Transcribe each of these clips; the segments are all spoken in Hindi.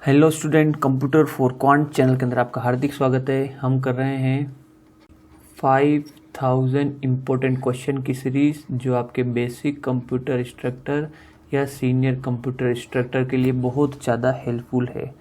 Hello student, computer for quant channel के अंदर आपका हार्दिक स्वागत है। हम कर रहे हैं 5000 इम्पोर्टेंट क्वेश्चन की सीरीज़ जो आपके बेसिक कंप्यूटर इंस्ट्रक्टर या सीनियर कंप्यूटर इंस्ट्रक्टर के लिए बहुत ज़्यादा हेल्पफुल है।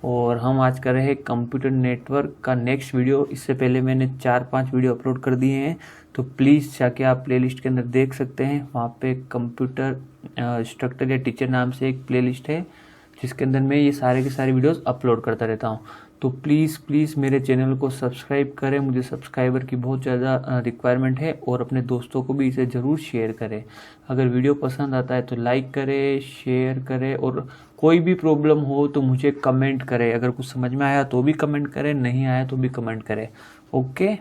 और हम आज कर रहे हैं कंप्यूटर नेटवर्क का नेक्स्ट वीडियो। इससे पहले मैंने 4-5 वीडियो अपलोड कर दिए हैं, तो प्लीज़ जाके आप प्लेलिस्ट के अंदर देख सकते हैं। वहाँ पे कंप्यूटर इंस्ट्रक्टर या टीचर नाम से एक प्लेलिस्ट है जिसके अंदर मैं ये सारे के सारे वीडियोस अपलोड करता रहता हूँ। तो प्लीज़ मेरे चैनल को सब्सक्राइब करें, मुझे सब्सक्राइबर की बहुत ज़्यादा रिक्वायरमेंट है। और अपने दोस्तों को भी इसे ज़रूर शेयर करें। अगर वीडियो पसंद आता है तो लाइक करें, शेयर करें, और कोई भी प्रॉब्लम हो तो मुझे कमेंट करें। अगर कुछ समझ में आया तो भी कमेंट करें, नहीं आया तो भी कमेंट करें। ओके,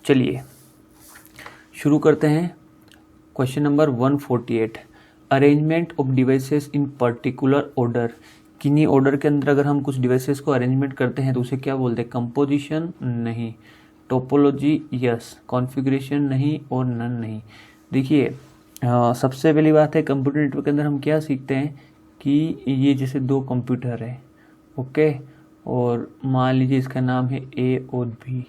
चलिए शुरू करते हैं। Question number 148, arrangement of devices in particular order. किन्हीं ऑर्डर के अंदर अगर हम कुछ डिवाइसेस को अरेंजमेंट करते हैं तो उसे क्या बोलते हैं? कंपोजिशन नहीं, टोपोलॉजी यस, कॉन्फ़िगरेशन नहीं, और नन नहीं। देखिए सबसे पहली बात है, कंप्यूटर नेटवर्क के अंदर हम क्या सीखते हैं कि ये जैसे दो कंप्यूटर है, ओके, और मान लीजिए इसका नाम है ए और बी।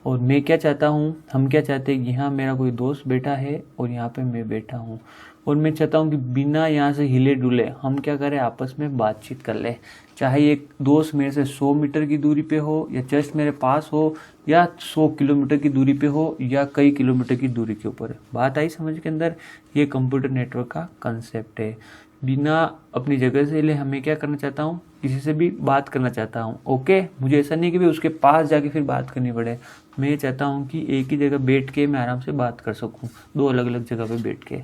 और मैं क्या चाहता हूँ, हम क्या चाहते हैं, यहाँ मेरा कोई दोस्त बैठा है और यहाँ पे मैं बैठा हूँ, और मैं चाहता हूँ कि बिना यहाँ से हिले डुले हम क्या करें, आपस में बातचीत कर ले। चाहे एक दोस्त मेरे से 100 मीटर की दूरी पे हो, या जस्ट मेरे पास हो, या 100 किलोमीटर की दूरी पे हो, या कई किलोमीटर की दूरी के ऊपर है। बात आई समझ के अंदर? ये कंप्यूटर नेटवर्क का कंसेप्ट है। बिना अपनी जगह से हिले हमें क्या करना चाहता हूँ, किसी से भी बात करना चाहता हूँ। ओके, मुझे ऐसा नहीं कि भी उसके पास जाके फिर बात करनी पड़े। मैं चाहता हूँ कि एक ही जगह बैठ के मैं आराम से बात कर सकूँ, दो अलग अलग जगह पे बैठ के।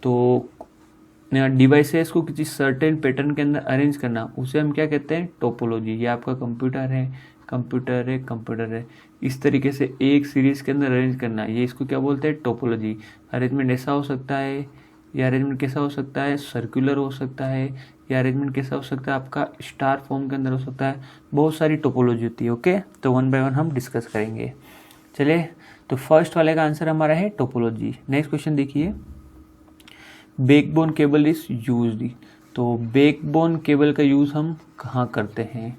तो डिवाइसेस को किसी सर्टेन पैटर्न के अंदर अरेंज करना, उसे हम क्या कहते हैं? टोपोलॉजी। ये आपका कंप्यूटर है, कंप्यूटर है, कंप्यूटर है, इस तरीके से एक सीरीज के अंदर अरेंज करना, ये इसको क्या बोलते हैं? टोपोलॉजी। अरेंजमेंट ऐसा हो सकता है, या अरेंजमेंट कैसा हो सकता है? सर्कुलर हो सकता है, या अरेंजमेंट कैसा हो सकता है? आपका स्टार फॉर्म के अंदर हो सकता है। बहुत सारी टोपोलॉजी होती है। ओके, तो वन बाय वन हम डिस्कस करेंगे। चलिए, तो फर्स्ट वाले का आंसर हमारा है टोपोलॉजी। नेक्स्ट क्वेश्चन देखिए, बैकबोन केबल इज यूज्ड। तो बैकबोन केबल का यूज़ हम कहाँ करते हैं?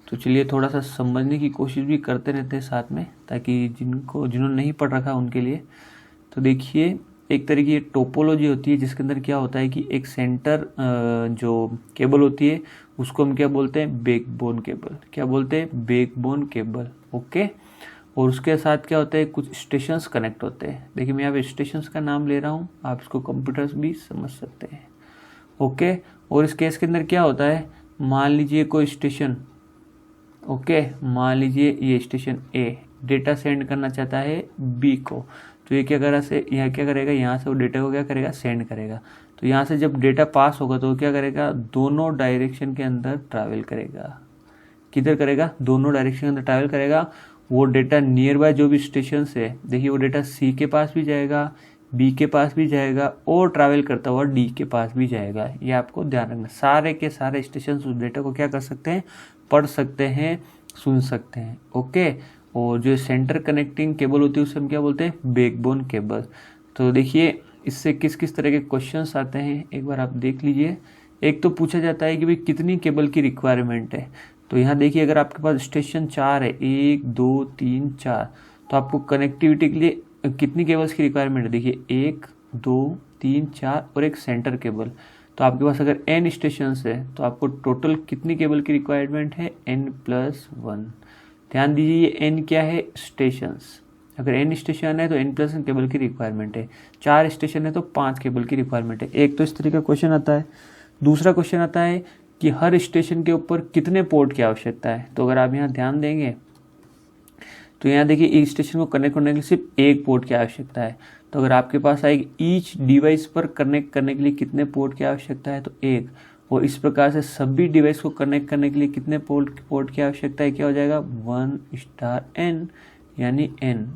तो चलिए थोड़ा सा समझने की कोशिश भी करते रहते हैं साथ में, ताकि जिन्होंने नहीं पढ़ रखा उनके लिए। तो देखिए, एक तरह की टोपोलॉजी होती है जिसके अंदर क्या होता है कि एक सेंटर जो केबल होती है उसको हम क्या बोलते हैं? Backbone cable. क्या बोलते हैं? Backbone cable. ओके, और उसके साथ क्या होता है, कुछ स्टेशंस कनेक्ट होते हैं। देखिए मैं यहाँ पे स्टेशंस का नाम ले रहा हूँ, आप इसको कंप्यूटर्स भी समझ सकते हैं। ओके, और इस केस के अंदर क्या होता है, मान लीजिए कोई स्टेशन, ओके, मान लीजिए ये स्टेशन ए डेटा सेंड करना चाहता है बी को। तो ये क्या करेगा, यहाँ से वो डेटा को क्या करेगा? सेंड करेगा। तो यहाँ से जब डेटा पास होगा तो क्या करेगा? दोनों डायरेक्शन के अंदर ट्रैवल करेगा। किधर करेगा? दोनों डायरेक्शन के अंदर ट्रैवल करेगा। वो डेटा नियर बाय जो भी स्टेशन है, देखिए वो डेटा सी के पास भी जाएगा, बी के पास भी जाएगा, और ट्रैवल करता हुआ डी के पास भी जाएगा। ये आपको ध्यान रखना। सारे के सारे स्टेशन उस डेटा को क्या कर सकते हैं? पढ़ सकते हैं, सुन सकते हैं। ओके, और जो सेंटर कनेक्टिंग केबल होती है उसे हम क्या बोलते हैं? Backbone cable. तो देखिए इससे किस किस तरह के क्वेश्चंस आते हैं एक बार आप देख लीजिए। एक तो पूछा जाता है कि भाई कितनी केबल की रिक्वायरमेंट है। तो यहाँ देखिए, अगर आपके पास स्टेशन 4 है, 1 2 3 4, तो आपको कनेक्टिविटी के लिए कितनी केबल्स की रिक्वायरमेंट है? देखिए 1 2 3 4 और एक सेंटर केबल। तो आपके पास अगर n स्टेशन है तो आपको टोटल कितनी केबल की रिक्वायरमेंट है? n+1। ध्यान दीजिए, ये n क्या है? स्टेशंस। अगर n स्टेशन है तो n+1 केबल की रिक्वायरमेंट है। 4 स्टेशन है तो 5 केबल की रिक्वायरमेंट है। एक तो इस तरीके का क्वेश्चन आता है। दूसरा क्वेश्चन आता है कि हर स्टेशन के ऊपर कितने पोर्ट की आवश्यकता है। तो अगर आप यहाँ ध्यान देंगे तो यहाँ देखिए, एक स्टेशन को कनेक्ट करने के लिए सिर्फ एक पोर्ट की आवश्यकता है। तो अगर आपके पास आएगी ईच डिवाइस पर कनेक्ट करने के लिए कितने पोर्ट की आवश्यकता है? तो एक। और इस प्रकार से सभी डिवाइस को कनेक्ट करने के लिए कितने पोर्ट की आवश्यकता है? क्या हो जाएगा? 1n, यानी n।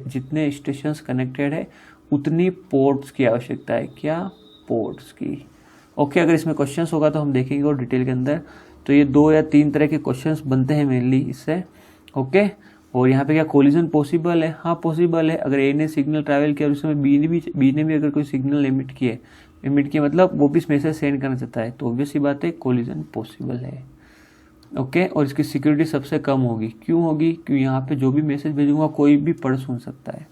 जितने स्टेशन कनेक्टेड है उतनी पोर्ट्स की आवश्यकता है। क्या? पोर्ट्स की। ओके, अगर इसमें क्वेश्चंस होगा तो हम देखेंगे और डिटेल के अंदर। तो ये 2 या 3 तरह के क्वेश्चंस बनते हैं मेनली इससे। ओके, और यहाँ पे क्या कोलिजन पॉसिबल है? हाँ पॉसिबल है। अगर ए ने सिग्नल ट्रैवल किया और उसमें बी ने भी अगर कोई सिग्नल एमिट किया मतलब वो भी मैसेज सेंड करना चाहता है, तो ऑब्वियस सी बात है कोलिजन पॉसिबल है। ओके, और इसकी सिक्योरिटी सबसे कम होगी। क्यों होगी? क्योंकि यहाँ पे जो भी मैसेज भेजूंगा कोई भी पढ़ सुन सकता है।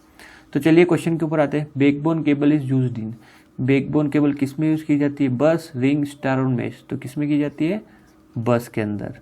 तो चलिए क्वेश्चन के ऊपर आते हैं। Backbone cable is used in, backbone cable किस में यूज की जाती है? बस, रिंग, स्टार और मैश। तो किस में की जाती है? बस के अंदर।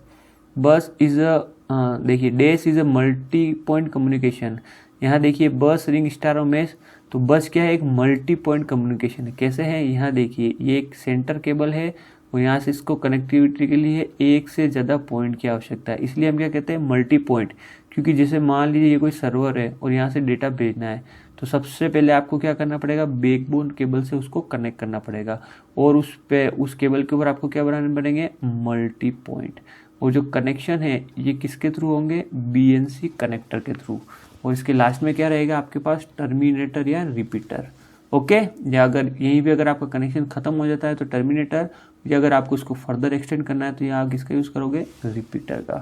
बस इज अ देखिए dash is a multi point communication. यहाँ देखिए बस, रिंग, स्टार और मैश, तो बस क्या है? एक मल्टी पॉइंट कम्युनिकेशन है। कैसे है? यहाँ देखिए ये एक सेंटर केबल है और यहाँ से इसको कनेक्टिविटी के लिए एक से ज़्यादा पॉइंट की आवश्यकता है, इसलिए हम क्या कहते हैं? Multi point. क्योंकि जैसे मान लीजिए ये कोई सर्वर है और यहाँ से डेटा भेजना है, तो सबसे पहले आपको क्या करना पड़ेगा? बैकबोन केबल से उसको कनेक्ट करना पड़ेगा और उस केबल के ऊपर आपको क्या बनाने पड़ेंगे? Multi point. और जो कनेक्शन है ये किसके थ्रू होंगे? BNC कनेक्टर के थ्रू। और इसके लास्ट में क्या रहेगा आपके पास? टर्मिनेटर या रिपीटर। ओके, या अगर यहीं पे अगर आपका कनेक्शन खत्म हो जाता है तो टर्मिनेटर, या अगर आपको इसको फर्दर एक्सटेंड करना है तो यहाँ किसका यूज करोगे? रिपीटर का।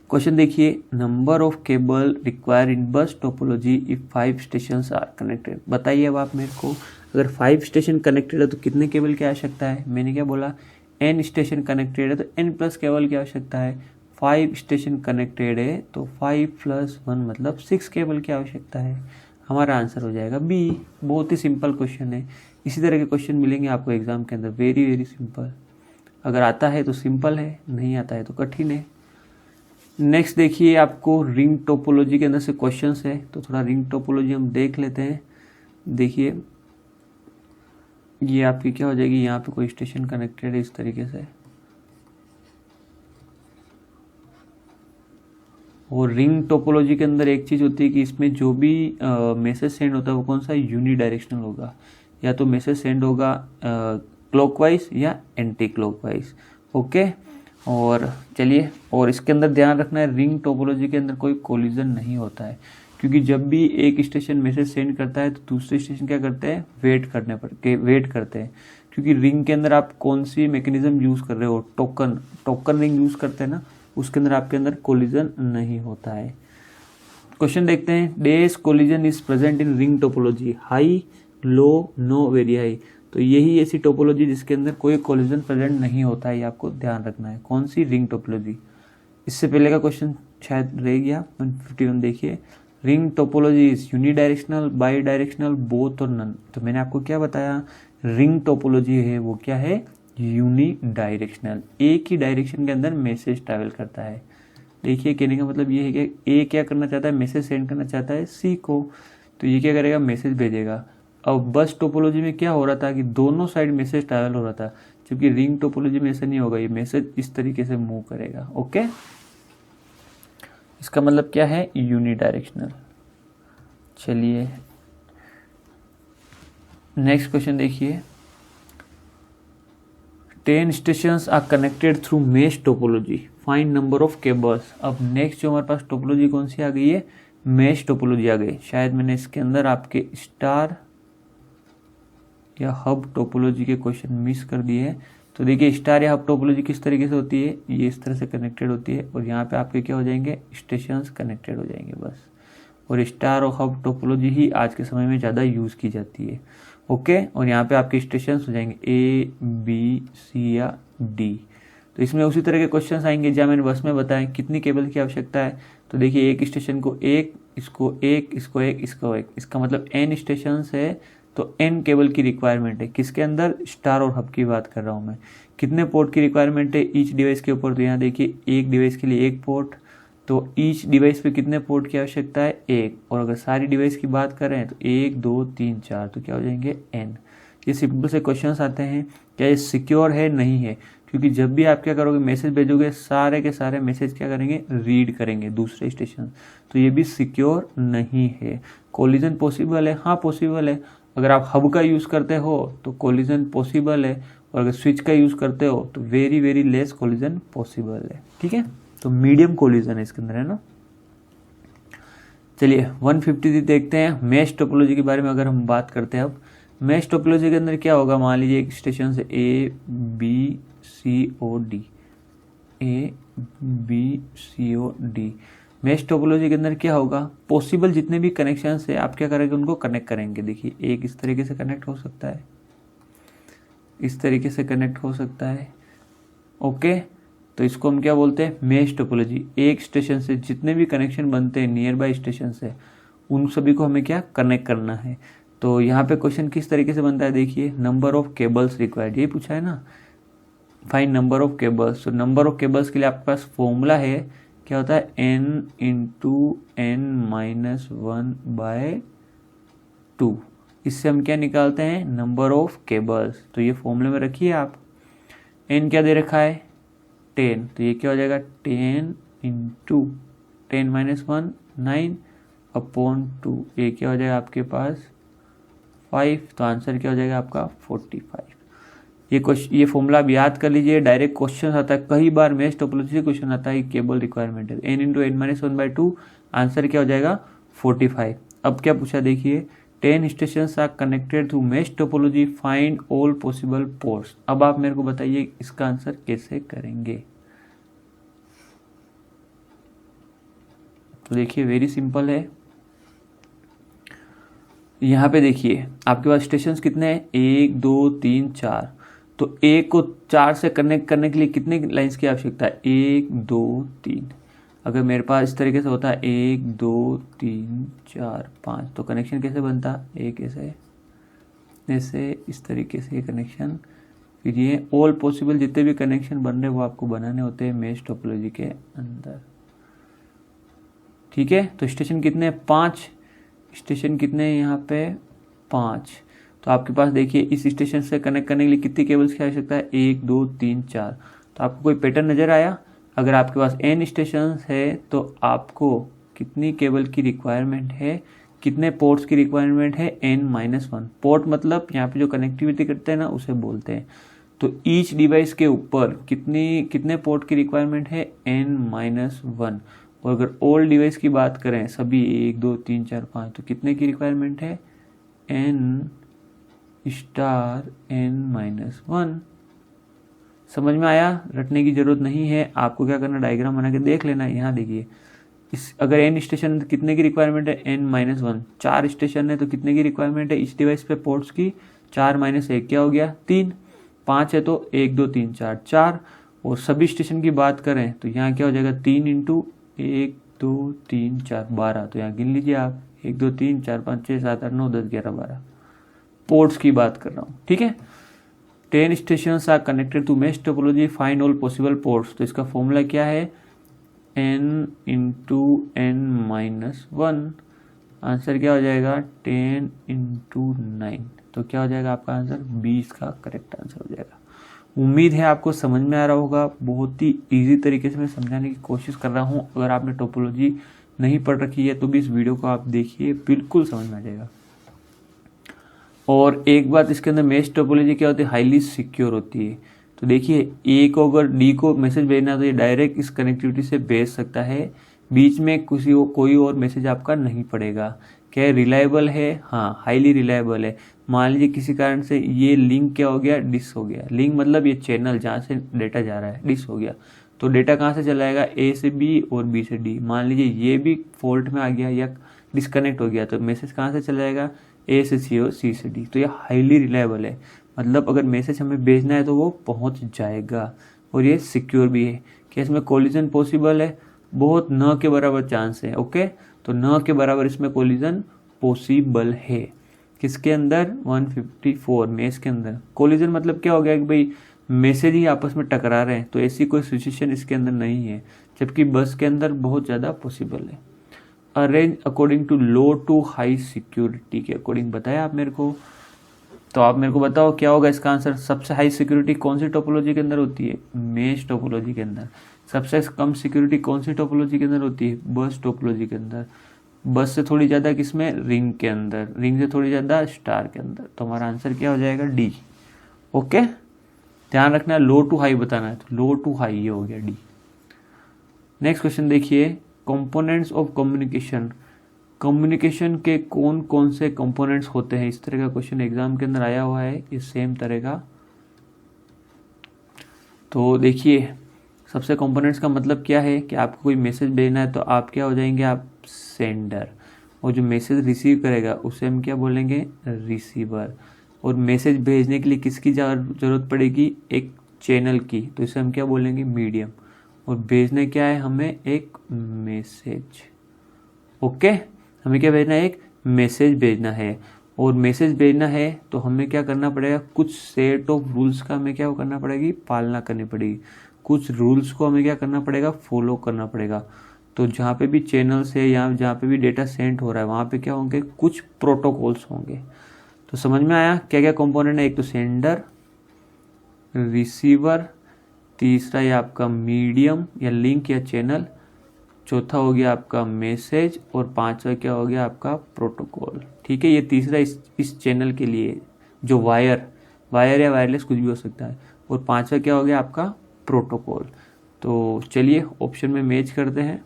क्वेश्चन देखिए, number of cable require in bus topology if 5 stations are connected. बताइए अब आप मेरे को, अगर 5 स्टेशन कनेक्टेड है तो कितने केबल की आवश्यकता है? मैंने क्या बोला? n स्टेशन कनेक्टेड है तो n+ केबल की आवश्यकता है। 5 स्टेशन कनेक्टेड है तो 5 + 1 मतलब 6 केबल की आवश्यकता है। हमारा आंसर हो जाएगा B। बहुत ही सिंपल क्वेश्चन है। इसी तरह के क्वेश्चन मिलेंगे आपको एग्जाम के अंदर, वेरी वेरी सिंपल। अगर आता है तो सिंपल है, नहीं आता है तो कठिन है। नेक्स्ट देखिए, आपको रिंग टोपोलॉजी के अंदर से क्वेश्चंस है, तो थोड़ा रिंग टोपोलॉजी हम देख लेते हैं। देखिए ये आपकी क्या हो जाएगी? यहाँ पे कोई स्टेशन कनेक्टेड है इस तरीके से, और रिंग टोपोलॉजी के अंदर एक चीज़ होती है कि इसमें जो भी मैसेज सेंड होता है वो कौन सा? यूनिडायरेक्शनल होगा। या तो मैसेज सेंड होगा क्लॉकवाइज या एंटी क्लॉकवाइज। ओके, और चलिए, और इसके अंदर ध्यान रखना है रिंग टोपोलॉजी के अंदर कोई कोलिजन नहीं होता है, क्योंकि जब भी एक स्टेशन मैसेज सेंड करता है तो दूसरे स्टेशन क्या करते हैं? वेट करते हैं। क्योंकि रिंग के अंदर आप कौन सी मैकेनिज्म यूज कर रहे हो? टोकन रिंग यूज करते हैं ना, उसके अंदर आपके अंदर कोलिजन नहीं होता है। क्वेश्चन देखते हैं, dash collision is present in ring topology? High, low, no, very high. तो यही ऐसी टोपोलॉजी जिसके अंदर कोई कोलिजन प्रेजेंट नहीं होता है, ये आपको ध्यान रखना है। कौन सी? Ring topology. इससे पहले का क्वेश्चन शायद रह गया 151। देखिए, ring topology is unidirectional, by directional, both और नन। तो मैंने आपको क्या बताया? रिंग टोपोलॉजी है वो क्या है? यूनिडायरेक्शनल, एक ही डायरेक्शन के अंदर मैसेज ट्रैवल करता है। देखिए कहने का मतलब ये है कि ए क्या करना चाहता है? मैसेज सेंड करना चाहता है सी को, तो ये क्या करेगा? मैसेज भेजेगा। अब बस टोपोलॉजी में क्या हो रहा था कि दोनों साइड मैसेज ट्रैवल हो रहा था, जबकि रिंग टोपोलॉजी में ऐसा नहीं होगा, ये मैसेज इस तरीके से मूव करेगा। ओके, इसका मतलब क्या है? यूनिडायरेक्शनल। चलिए नेक्स्ट क्वेश्चन देखिए, 10 stations are connected through mesh topology, find number of cables. अब नेक्स्ट जो हमारे पास टोपोलॉजी कौन सी आ गई है? मेश टोपोलॉजी आ गई। शायद मैंने इसके अंदर आपके स्टार या हब टोपोलॉजी के क्वेश्चन मिस कर दिए हैं। तो देखिए स्टार या हब टोपोलॉजी किस तरीके से होती है? ये इस तरह से कनेक्टेड होती है और यहाँ पे आपके क्या हो जाएंगे? स्टेशंस कनेक्टेड हो जाएंगे बस। और स्टार और हब टोपोलॉजी ही आज के समय में ज़्यादा यूज़ की जाती है। ओके, और यहाँ पे आपके स्टेशंस हो जाएंगे A, B, C या D। तो इसमें उसी तरह के क्वेश्चंस आएंगे जहाँ मैंने बस में बताया कितनी केबल की आवश्यकता है। तो देखिए एक स्टेशन को एक, इसको एक, इसको एक, इसको एक, इसका मतलब n स्टेशंस है तो n केबल की रिक्वायरमेंट है। किसके अंदर? स्टार और हब की बात कर रहा हूँ मैं। कितने पोर्ट की रिक्वायरमेंट है ईच डिवाइस के ऊपर? तो यहाँ देखिए एक डिवाइस के लिए एक पोर्ट, तो ईच डिवाइस पे कितने पोर्ट की आवश्यकता है? एक। और अगर सारी डिवाइस की बात करें तो 1, 2, 3, 4, तो क्या हो जाएंगे? n। ये सिंपल से क्वेश्चंस आते हैं। क्या ये सिक्योर है? नहीं है, क्योंकि जब भी आप क्या करोगे? मैसेज भेजोगे, सारे के सारे मैसेज क्या करेंगे? रीड करेंगे दूसरे स्टेशन। तो ये भी सिक्योर नहीं है। कोलिजन पॉसिबल है? हाँ पॉसिबल है। अगर आप हब का यूज़ करते हो तो कोलिजन पॉसिबल है, और अगर स्विच का यूज़ करते हो तो very very less collision possible है। ठीक है, तो मीडियम कोलिजन है इसके अंदर, है ना। चलिए 153 देखते हैं। मेश टोपोलॉजी के बारे में अगर हम बात करते हैं, अब मेश टोपोलॉजी के अंदर क्या होगा? मान लीजिए एक स्टेशन से A, B, C, O, D, A, B, C, O, D। Mesh topology के अंदर क्या होगा? पॉसिबल जितने भी कनेक्शन है आप क्या करेंगे? उनको कनेक्ट करेंगे। देखिए एक इस तरीके से कनेक्ट हो सकता है, इस तरीके से कनेक्ट हो सकता है। ओके, तो इसको हम क्या बोलते हैं, मेश टोपोलॉजी। एक स्टेशन से जितने भी कनेक्शन बनते हैं नियर बाय स्टेशन से, उन सभी को हमें क्या कनेक्ट करना है। तो यहाँ पे क्वेश्चन किस तरीके से बनता है, देखिए, नंबर ऑफ केबल्स रिक्वायर्ड, ये पूछा है ना, फाइंड नंबर ऑफ केबल्स। तो नंबर ऑफ केबल्स के लिए आपके पास फॉर्मूला है, क्या होता है, n इंटू n माइनस 1/2। इससे हम क्या निकालते हैं, नंबर ऑफ केबल्स। तो ये फॉर्मूले में रखिए आप। n क्या दे रखा है, 10, तो ये क्या हो जाएगा, 10 इंटू 10 माइनस 1 9/2, ये क्या हो जाएगा आपके पास 5। तो आंसर क्या हो जाएगा आपका 45। ये फॉर्मूला आप याद कर लीजिए, डायरेक्ट क्वेश्चन आता है, कई बार मेश टोपोलॉजी से क्वेश्चन आता है, केबल रिक्वायरमेंट है, n into n minus 1/2, answer क्या हो जाएगा 45। अब क्या पूछा, देखिए, 10 stations are connected through mesh topology, find all possible ports. अब आप मेरे को बताइए इसका आंसर कैसे करेंगे। तो देखिए वेरी सिंपल है। यहाँ पे देखिए आपके पास स्टेशंस कितने हैं, 1 2 3 4। तो 1 को 4 से कनेक्ट करने के लिए कितने लाइंस की आवश्यकता है, 1 2 3। अगर मेरे पास इस तरीके से होता है 1 2 3 4 5, तो कनेक्शन कैसे बनता, एक ऐसे इस तरीके से ये कनेक्शन। फिर ये ऑल पॉसिबल जितने भी कनेक्शन बन रहे हैं वो आपको बनाने होते हैं मेश टोपोलॉजी के अंदर। ठीक है, तो स्टेशन कितने हैं, 5 स्टेशन कितने हैं यहाँ पे, 5। तो आपके पास देखिए इस स्टेशन से कनेक्ट करने के लिए कितनी केबल्स की आवश्यकता है, 1 2 3 4। तो आपको कोई पैटर्न नजर आया, अगर आपके पास n स्टेशन है तो आपको कितनी केबल की रिक्वायरमेंट है, कितने पोर्ट्स की रिक्वायरमेंट है, n-1। पोर्ट मतलब यहाँ पे जो कनेक्टिविटी करते हैं ना उसे बोलते हैं। तो ईच डिवाइस के ऊपर कितने पोर्ट की रिक्वायरमेंट है, n-1। और अगर ऑल डिवाइस की बात करें, सभी 1 2 3 4 5, तो कितने की रिक्वायरमेंट है, n*n-1। समझ में आया, रटने की जरूरत नहीं है, आपको क्या करना, डायग्राम बना के देख लेना। यहाँ देखिए, अगर n स्टेशन कितने की रिक्वायरमेंट है, n-1। 4 स्टेशन है तो कितने की रिक्वायरमेंट है इस डिवाइस पे पोर्ट्स की, 4 - 1 क्या हो गया, 3। 5 है तो 1 2 3 4 4। और सभी स्टेशन की बात करें तो यहाँ क्या हो जाएगा, 3 इंटू 1 2 3 4 12। तो यहाँ गिन लीजिए आप, 1 2 3 4 5 6 7 8 9 10 11 12 पोर्ट्स की बात कर रहा हूँ। ठीक है, 10 stations are connected to mesh topology, find all possible ports. तो इसका फॉर्मूला क्या है, n इंटू n-1। आंसर क्या हो जाएगा, 10 इंटू 9। तो क्या हो जाएगा आपका आंसर, 20 का करेक्ट आंसर हो जाएगा। उम्मीद है आपको समझ में आ रहा होगा, बहुत ही इजी तरीके से मैं समझाने की कोशिश कर रहा हूँ। अगर आपने टोपोलॉजी नहीं पढ़ रखी है तो भी इस वीडियो को आप देखिए, बिल्कुल समझ में आ जाएगा। और एक बात इसके अंदर, मेश टोपोलॉजी क्या होती है, हाईली सिक्योर होती है। तो देखिए, ए को अगर डी को मैसेज भेजना तो ये डायरेक्ट इस कनेक्टिविटी से भेज सकता है, बीच में कोई और मैसेज आपका नहीं पड़ेगा। क्या रिलायबल है, हाँ हाईली रिलायबल है। मान लीजिए किसी कारण से ये लिंक क्या हो गया, डिस हो गया। लिंक मतलब ये चैनल जहाँ से डेटा जा रहा है डिस हो गया, तो डेटा कहाँ से चला जाएगा, ए से बी और बी से डी। मान लीजिए ये भी फॉल्ट में आ गया या डिस्कनेक्ट हो गया, तो मैसेज कहाँ से चला जाएगा, ए से सी और सी से डी। तो ये हाईली रिलायबल है, मतलब अगर मैसेज हमें भेजना है तो वो पहुंच जाएगा। और ये सिक्योर भी है। क्या इसमें कोलिजन पॉसिबल है, बहुत न के बराबर चांस है। ओके, तो न के बराबर इसमें कोलिजन पॉसिबल है। किसके अंदर, 154 मेश के अंदर। कोलिजन मतलब क्या हो गया कि भाई मैसेज ही आपस में टकरा रहे हैं, तो ऐसी कोई सिचुएशन इसके अंदर नहीं है, जबकि बस के अंदर बहुत ज़्यादा पॉसिबल है। Arrange according to low to high security के अकॉर्डिंग बताया आप मेरे को। तो आप मेरे को बताओ क्या होगा इसका आंसर। सबसे हाई सिक्योरिटी कौन सी टोपोलॉजी के अंदर होती है, मेश टोपोलॉजी के अंदर। सबसे कम सिक्योरिटी कौन सी टोपोलॉजी के अंदर होती है, बस टोपोलॉजी के अंदर। बस से थोड़ी ज़्यादा किसमें, रिंग के अंदर। रिंग से थोड़ी ज़्यादा स्टार के अंदर। तो हमारा आंसर क्या हो जाएगा, डी। ओके, ध्यान रखना, लो टू हाई बताना है, तो लो टू हाई ये हो गया डी। नेक्स्ट क्वेश्चन देखिए, कंपोनेंट्स ऑफ कम्युनिकेशन। कम्युनिकेशन के कौन कौन से कंपोनेंट्स होते हैं, इस तरह का क्वेश्चन एग्जाम के अंदर आया हुआ है, इस सेम तरह का। तो देखिए, सबसे कंपोनेंट्स का मतलब क्या है कि आपको कोई मैसेज भेजना है तो आप क्या हो जाएंगे, आप सेंडर। और जो मैसेज रिसीव करेगा उसे हम क्या बोलेंगे, रिसीवर। और मैसेज भेजने के लिए किसकी जरूरत पड़ेगी, एक चैनल की, तो इसे हम क्या बोलेंगे, मीडियम। और भेजना क्या है हमें, एक मैसेज। ओके, हमें क्या भेजना है, एक मैसेज भेजना है। और मैसेज भेजना है तो हमें क्या करना पड़ेगा, कुछ सेट ऑफ रूल्स का हमें क्या करना पड़ेगी, पालना करनी पड़ेगी। कुछ रूल्स को हमें क्या करना पड़ेगा, फॉलो करना पड़ेगा। तो जहाँ पे भी चैनल्स है या जहाँ पे भी डेटा सेंड हो रहा है वहाँ पे क्या होंगे, कुछ प्रोटोकॉल्स होंगे। तो समझ में आया क्या क्या कंपोनेंट है, एक तो सेंडर, रिसीवर, तीसरा ये आपका मीडियम या लिंक या चैनल, चौथा हो गया आपका मैसेज, और पांचवा क्या हो गया आपका प्रोटोकॉल। ठीक है, ये तीसरा इस चैनल के लिए जो वायर या वायरलेस कुछ भी हो सकता है, और पांचवा क्या हो गया आपका प्रोटोकॉल। तो चलिए ऑप्शन में मैच करते हैं।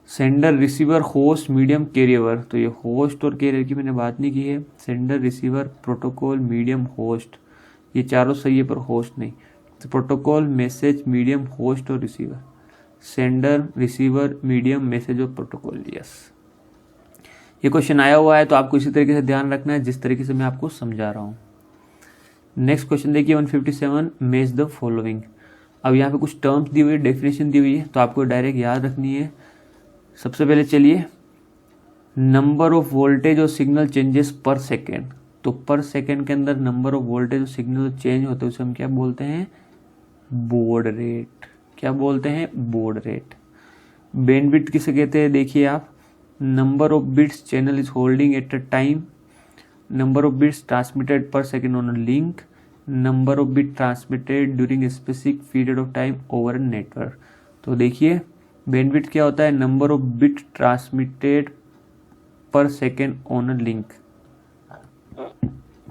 Sender, receiver, host, medium, carrier. तो ये होस्ट और कैरियर की मैंने बात नहीं की है। Sender, receiver, protocol, medium, host, ये चारों सही है पर होस्ट नहीं। तो प्रोटोकॉल, मैसेज, मीडियम, होस्ट और receiver. Sender, receiver, medium, message और प्रोटोकॉल। यस, ये क्वेश्चन आया हुआ है तो आपको इसी तरीके से ध्यान रखना है जिस तरीके से मैं आपको समझा रहा हूँ। नेक्स्ट क्वेश्चन देखिए 157, मैच द फॉलोइंग। अब यहाँ पे कुछ टर्म्स दी हुई है, डेफिनेशन दी हुई है, तो आपको डायरेक्ट याद रखनी है। सबसे पहले चलिए, नंबर ऑफ वोल्टेज और सिग्नल चेंजेस पर सेकेंड। तो पर सेकेंड के अंदर नंबर ऑफ वोल्टेज और सिग्नल चेंज होते हैं उसे हम क्या बोलते हैं, बॉड रेट। क्या बोलते हैं, बॉड रेट। बैंडविड्थ किसे कहते हैं, देखिए आप, number of bits channel is holding at a time, number of bits transmitted per second on a link, number of bit transmitted during a specific period of time over a network. तो देखिए बैंडविड्थ क्या होता है, number of bit transmitted per second on a link.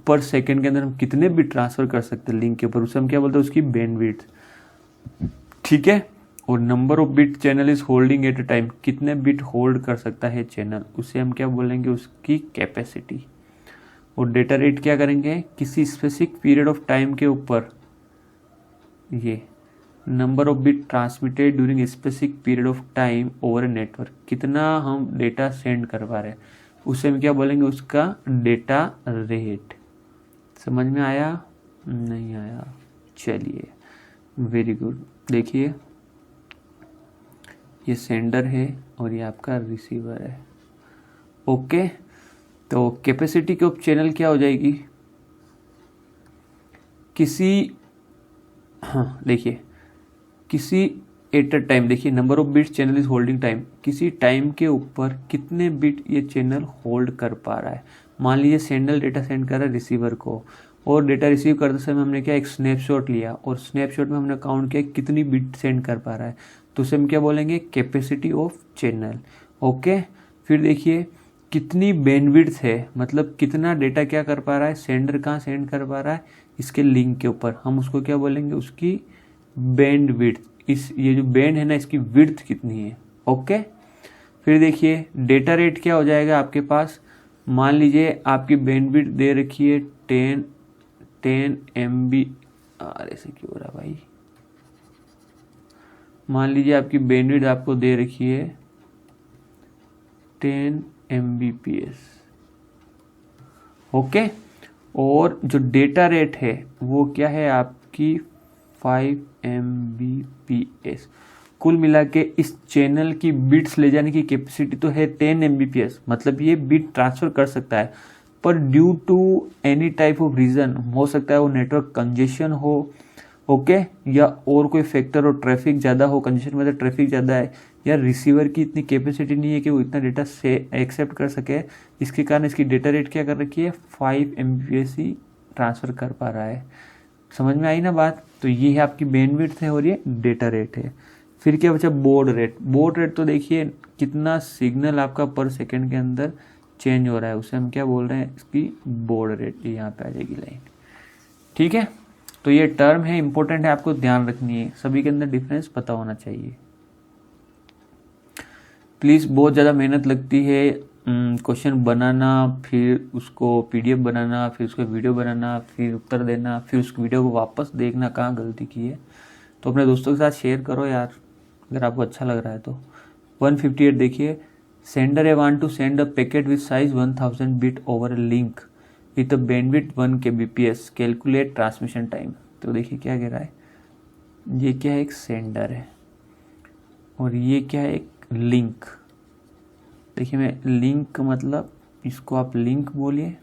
Per second के अंदर हम कितने बिट ट्रांसफर कर सकते हैं लिंक के ऊपर, उसे हम क्या बोलते हैं, उसकी बैंडविड्थ। ठीक है, और number of bit channel is holding at a time, कितने बिट होल्ड कर सकता है चैनल, उसे हम क्या बोलेंगे, उसकी कैपेसिटी। और डेटा रेट क्या करेंगे, किसी स्पेसिफिक पीरियड ऑफ टाइम के ऊपर ये number of bit transmitted during specific period of time over a network, कितना हम डेटा सेंड कर पा रहे हैं उसे हम क्या बोलेंगे, उसका डेटा रेट। समझ में आया, नहीं आया, चलिए वेरी गुड। देखिए ये सेंडर है और ये आपका रिसीवर है। ओके, तो कैपेसिटी ऑफ चैनल क्या हो जाएगी, किसी, हाँ देखिए, किसी एट अ टाइम, देखिए number of bits channel is holding time, किसी टाइम के ऊपर कितने बिट ये चैनल होल्ड कर पा रहा है। मान लीजिए सेंडर डेटा सेंड कर रहा है रिसीवर को, और डेटा रिसीव करते समय हमने क्या एक स्नैपशॉट लिया, और स्नैपशॉट में हमने काउंट किया कितनी बिट सेंड कर पा रहा है, तो उसे हम क्या बोलेंगे, कैपेसिटी ऑफ चैनल। ओके, फिर देखिए कितनी बैंडविड्थ है, मतलब कितना डेटा क्या कर पा रहा है, सेंडर कहाँ सेंड कर पा रहा है, इसके लिंक के ऊपर, हम उसको क्या बोलेंगे, उसकी बैंडविड्थ। इस ये जो बैंड है ना, इसकी विड्थ कितनी है। ओके, फिर देखिए डेटा रेट क्या हो जाएगा आपके पास, मान लीजिए आपकी बैंडविड्थ दे रखी है 10 MB, ऐसे क्यों हो रहा भाई, मान लीजिए आपकी बैंडविड्थ आपको दे रखी है 10 Mbps। ओके, और जो डेटा रेट है वो क्या है आपकी 5 Mbps। कुल मिला के इस चैनल की बिट्स ले जाने की कैपेसिटी तो है 10 Mbps, मतलब ये बिट ट्रांसफर कर सकता है, पर due to any type of reason, हो सकता है वो नेटवर्क कंजेशन हो, ओके, या और कोई फैक्टर हो, ट्रैफिक ज़्यादा हो, कंजेशन मतलब ट्रैफिक ज़्यादा है, या रिसीवर की इतनी कैपेसिटी नहीं है कि वो इतना डेटा से एक्सेप्ट कर सके, इसके कारण इसकी डेटा रेट क्या कर रखी है, 5 Mbps ही ट्रांसफ़र कर पा रहा है। समझ में आई ना बात, तो ये है आपकी बैंडविड्थ है और ये डेटा रेट है। फिर क्या बचा, बॉड रेट। बॉड रेट तो देखिए कितना सिग्नल आपका पर सेकंड के अंदर चेंज हो रहा है, उसे हम क्या बोल रहे हैं, इसकी बॉड रेट। ये यहाँ पे आ जाएगी लाइन। ठीक है, तो ये टर्म है, इंपॉर्टेंट है, आपको ध्यान रखनी है, सभी के अंदर डिफरेंस पता होना चाहिए। प्लीज़, बहुत ज़्यादा मेहनत लगती है क्वेश्चन बनाना, फिर उसको PDF बनाना, फिर उसको वीडियो बनाना, फिर उत्तर देना, फिर उस वीडियो को वापस देखना कहाँ गलती की है। तो अपने दोस्तों के साथ शेयर करो यार, अगर आपको अच्छा लग रहा है तो। 158 देखिए, sender A want to send a packet with size 1000 bit over a link with a bandwidth 1 Kbps, calculate transmission time. तो देखिए क्या कह रहा है, ये क्या है, एक सेंडर है, और ये क्या है, एक लिंक। देखिए मैं लिंक मतलब इसको आप लिंक बोलिए,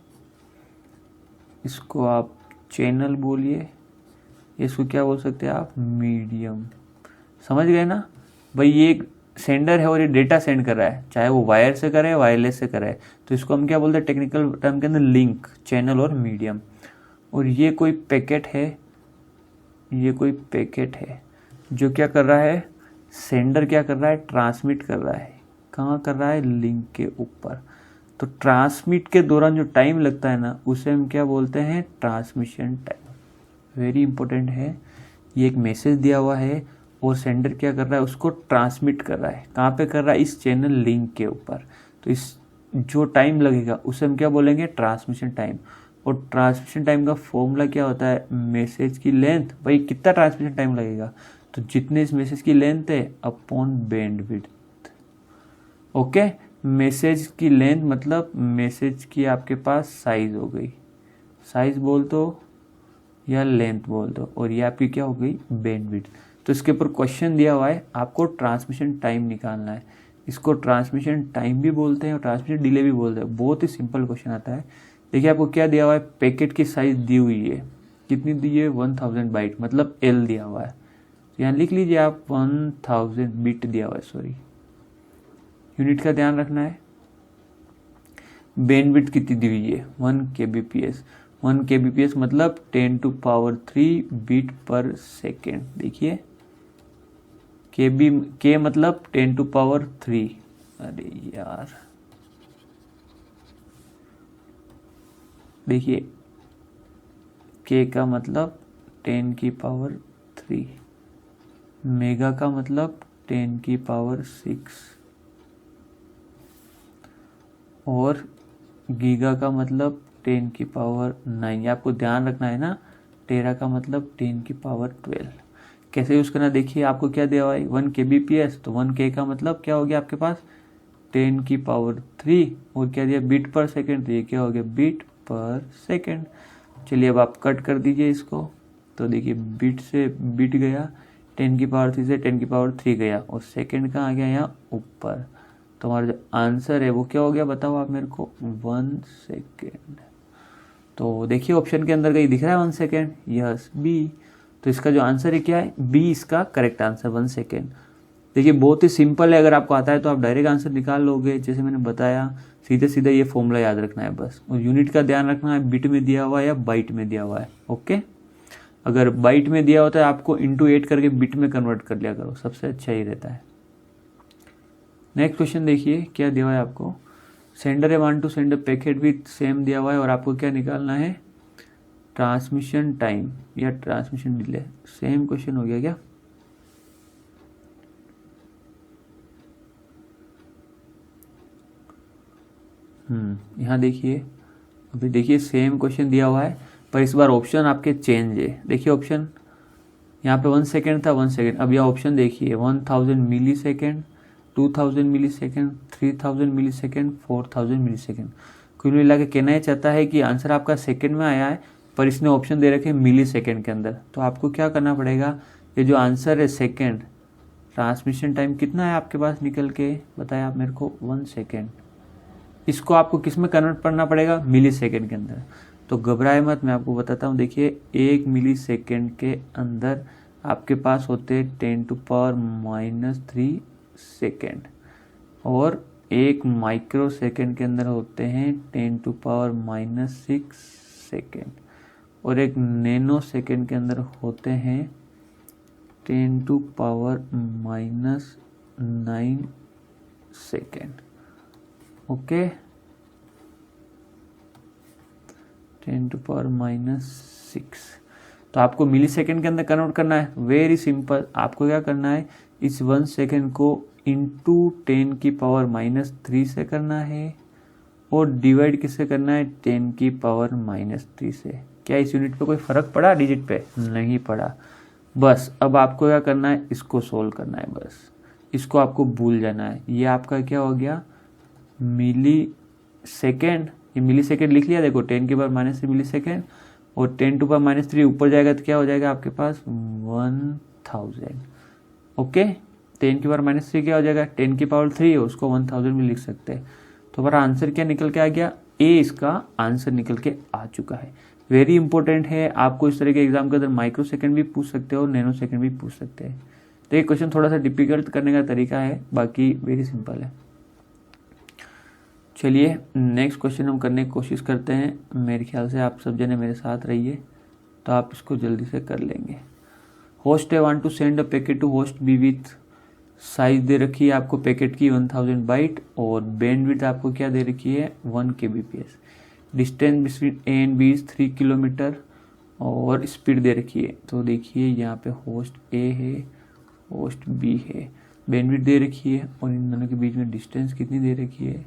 इसको आप चैनल बोलिए, इसको क्या बोल सकते हैं आप, मीडियम। समझ गए ना भाई, ये एक सेंडर है और ये डेटा सेंड कर रहा है, चाहे वो वायर से करे वायरलेस से करे, तो इसको हम क्या बोलते हैं टेक्निकल टर्म के अंदर, लिंक, चैनल और मीडियम। और ये कोई पैकेट है, ये कोई पैकेट है जो क्या कर रहा है, सेंडर क्या कर रहा है, ट्रांसमिट कर रहा है। कहाँ कर रहा है, लिंक के ऊपर। तो ट्रांसमिट के दौरान जो टाइम लगता है ना, उसे हम क्या बोलते हैं, ट्रांसमिशन टाइम। वेरी इंपॉर्टेंट है। ये एक मैसेज दिया हुआ है और सेंडर क्या कर रहा है, उसको ट्रांसमिट कर रहा है। कहाँ पे कर रहा है, इस चैनल लिंक के ऊपर। तो इस जो टाइम लगेगा उसे हम क्या बोलेंगे, ट्रांसमिशन टाइम। और ट्रांसमिशन टाइम का फॉर्मूला क्या होता है, मैसेज की लेंथ। भाई कितना ट्रांसमिशन टाइम लगेगा, तो जितने इस मैसेज की लेंथ है अपॉन बैंडविड्थ। ओके, मैसेज की लेंथ मतलब मैसेज की आपके पास साइज हो गई, साइज बोल दो या लेंथ बोल दो, और ये आपकी क्या हो गई, बैंडविड्थ। तो इसके ऊपर क्वेश्चन दिया हुआ है, आपको ट्रांसमिशन टाइम निकालना है। इसको ट्रांसमिशन टाइम भी बोलते हैं और ट्रांसमिशन डिले भी बोलते हैं। बहुत ही सिंपल क्वेश्चन आता है। देखिए आपको क्या दिया हुआ है, पैकेट की साइज दी हुई है, कितनी दी है, 1000 बाइट, मतलब एल दिया हुआ है। तो यहाँ लिख लीजिए आप 1000 बिट दिया हुआ है, सॉरी, यूनिट का ध्यान रखना है। बैंडविड्थ कितनी दी हुई है, 1 kbps। 1 kbps मतलब 10⁻³ बीट पर सेकेंड। देखिए के मतलब 10⁻³। अरे यार देखिए, के का मतलब 10⁻³ मेगा का मतलब 10⁻⁶, और गीगा का मतलब 10⁻⁹। आपको ध्यान रखना है ना। टेरा का मतलब 10⁻12। कैसे यूज़ करना, देखिए आपको क्या दिया हुआ है, 1 kbps, तो 1 k का मतलब क्या हो गया आपके पास, 10⁻3, और क्या दिया, बीट पर सेकेंड, तो ये क्या हो गया, बीट पर सेकेंड। चलिए अब आप कट कर दीजिए इसको। तो देखिए बीट से बीट गया, 10⁻3 से 10⁻3 गया, और सेकेंड कहाँ आ गया, यहाँ ऊपर। तो हमारा जो आंसर है वो क्या हो गया, बताओ आप मेरे को, 1 सेकेंड। तो देखिए ऑप्शन के अंदर कहीं दिख रहा है 1 सेकेंड, यस, बी। तो इसका जो आंसर है क्या है, बी इसका करेक्ट आंसर, 1 सेकेंड। देखिए बहुत ही सिंपल है, अगर आपको आता है तो आप डायरेक्ट आंसर निकाल लोगे। जैसे मैंने बताया, सीधे सीधे ये फॉर्मूला याद रखना है बस, और यूनिट का ध्यान रखना है, बिट में दिया हुआ है या बाइट में दिया हुआ है। ओके, अगर बाइट में दिया होता है आपको इंटू 8 करके बिट में कन्वर्ट कर लिया करो, सबसे अच्छा ही रहता है। नेक्स्ट क्वेश्चन देखिए क्या दिया हुआ है आपको, सेंडर है 1 to sender packet with same दिया हुआ है, और आपको क्या निकालना है, ट्रांसमिशन टाइम या ट्रांसमिशन डिले। सेम क्वेश्चन हो गया क्या, यहाँ देखिए, अभी देखिए सेम क्वेश्चन दिया हुआ है, पर इस बार ऑप्शन आपके चेंज है। देखिए ऑप्शन यहाँ पे 1 सेकेंड था, 1 सेकेंड, अब यह ऑप्शन देखिए 1000 मिली सेकेंड, 2000 मिली सेकेंड, 3000 मिली सेकेंड, 4000 मिली सेकेंड। कुल मिला के कहना ही चाहता है कि आंसर आपका सेकेंड में आया है, पर इसने ऑप्शन दे रखे मिली सेकेंड के अंदर। तो आपको क्या करना पड़ेगा, ये जो आंसर है सेकेंड, ट्रांसमिशन टाइम कितना है आपके पास निकल के, बताया आप मेरे को, 1 सेकेंड। इसको आपको किस में कन्वर्ट करना पड़ेगा, मिली सेकेंड के अंदर। तो घबराए मत, मैं आपको बताता हूँ। देखिए 1 मिली सेकेंड के अंदर आपके पास होते 10⁻³ सेकेंड, और 1 माइक्रो सेकेंड के अंदर होते हैं 10⁻⁶ सेकेंड, और 1 नैनो सेकेंड के अंदर होते हैं 10⁻⁹ सेकेंड। ओके, 10⁻⁶। तो आपको मिली सेकेंड के अंदर कन्वर्ट करना है, वेरी सिंपल। आपको क्या करना है, इस 1 सेकेंड को इंटू 10⁻³ से करना है, और डिवाइड किससे करना है, 10⁻³ से। क्या इस यूनिट पे कोई फर्क पड़ा, डिजिट पे नहीं पड़ा। बस अब आपको क्या करना है, इसको सोल्व करना है, बस इसको आपको भूल जाना है। ये आपका क्या हो गया, मिली सेकेंड, ये मिली सेकेंड लिख लिया, देखो 10⁻³ मिली सेकेंड, और 10⁻³ ऊपर जाएगा तो क्या हो जाएगा आपके पास 1 1000। ओके, 10 की पावर -3 क्या हो जाएगा, 10 की पावर 3 है उसको 1000 भी लिख सकते हैं। तो हमारा आंसर क्या निकल के आ गया, ए इसका आंसर निकल के आ चुका है। वेरी इंपॉर्टेंट है, आपको इस तरह के एग्जाम के अंदर माइक्रो सेकंड भी पूछ सकते हो और नैनो सेकंड भी पूछ सकते हैं। तो ये क्वेश्चन थोड़ा सा डिफिकल्ट करने का तरीका है, बाकी वेरी सिंपल है। चलिए नेक्स्ट क्वेश्चन हम करने की कोशिश करते हैं। मेरे ख्याल से आप सब जने मेरे साथ रहिए तो आप इसको जल्दी से कर लेंगे। Host A want to send a packet to host B with size दे रखी है आपको पैकेट की 1000 बाइट और बैंडविड्थ आपको क्या दे रखी है 1 kbps। Distance between A and B is 3 kilometre और स्पीड दे रखी है। तो देखिए यहाँ पे होस्ट ए है, होस्ट बी है, बैंडविड्थ दे रखी है और इन दोनों के बीच में डिस्टेंस कितनी दे रखी है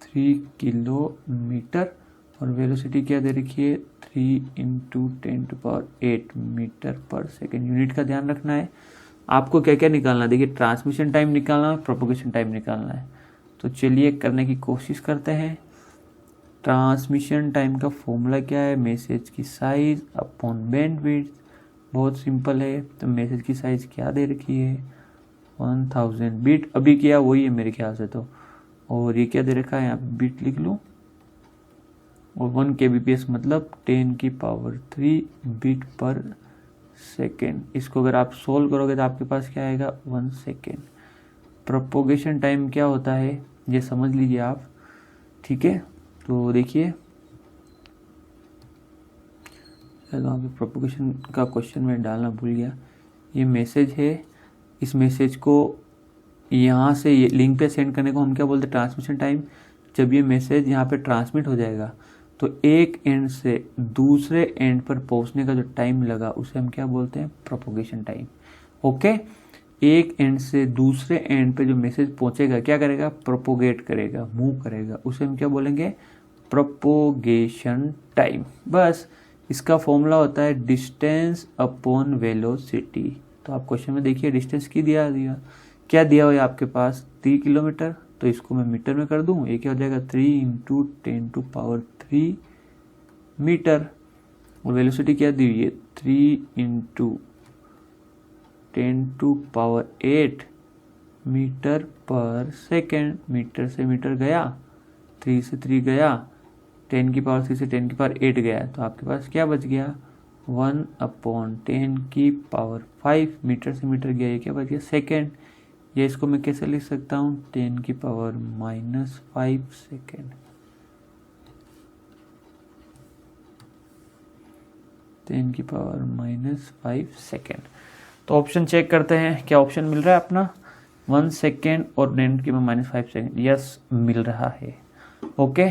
3 किलोमीटर और वेलोसिटी क्या दे रखी है 3 × 10⁸ मीटर पर सेकेंड। यूनिट का ध्यान रखना है। आपको क्या क्या निकालना है, देखिए ट्रांसमिशन टाइम निकालना है, प्रोपोगेशन टाइम निकालना है। तो चलिए करने की कोशिश करते हैं। ट्रांसमिशन टाइम का फॉर्मूला क्या है, मैसेज की साइज अपॉन बैंडविड्थ। बहुत सिंपल है। तो मैसेज की साइज क्या दे रखी है 1000 बिट, अभी क्या वही है मेरे ख्याल से। तो और ये क्या दे रखा है, यहाँ पे बिट लिख लूँ और 1 kbps मतलब 10 की पावर 3 बिट पर सेकेंड। इसको अगर आप सोल्व करोगे तो आपके पास क्या आएगा 1 सेकेंड। प्रोपोगेशन टाइम क्या होता है ये समझ लीजिए आप, ठीक है। तो देखिए वहाँ पे प्रोपोगेशन का क्वेश्चन में डालना भूल गया। ये मैसेज है, इस मैसेज को यहाँ से ये लिंक पे सेंड करने को हम क्या बोलते हैं ट्रांसमिशन टाइम। जब ये मैसेज यहाँ पे ट्रांसमिट हो जाएगा तो एक एंड से दूसरे एंड पर पहुँचने का जो टाइम लगा उसे हम क्या बोलते हैं प्रोपोगेशन टाइम। ओके, एक एंड से दूसरे एंड पे जो मैसेज पहुँचेगा क्या करेगा प्रोपोगेट करेगा, मूव करेगा, उसे हम क्या बोलेंगे प्रोपोगेशन टाइम। बस इसका फॉर्मूला होता है डिस्टेंस अपॉन वेलोसिटी। तो आप क्वेश्चन में देखिए डिस्टेंस की दिया क्या दिया हुआ है आपके पास 3 किलोमीटर। तो इसको मैं मीटर में कर दूं, ये क्या हो जाएगा 3 × 10⁻³ मीटर। और वेलोसिटी क्या दी हुई है 3 × 10⁸ मीटर पर सेकेंड। मीटर से मीटर गया, 3 से 3 गया, 10 की पावर 3 से 10 की पावर 8 गया। तो आपके पास क्या बच गया 1/10 की पावर 5 मीटर से मीटर गया, ये क्या बच गया सेकेंड। ये इसको मैं कैसे लिख सकता हूँ 10 की पावर -5 सेकेंड। 10 की पावर -5 सेकेंड। तो ऑप्शन चेक करते हैं क्या ऑप्शन मिल रहा है अपना 1 सेकेंड और 10 की पावर -5 सेकेंड। यस मिल रहा है। ओके,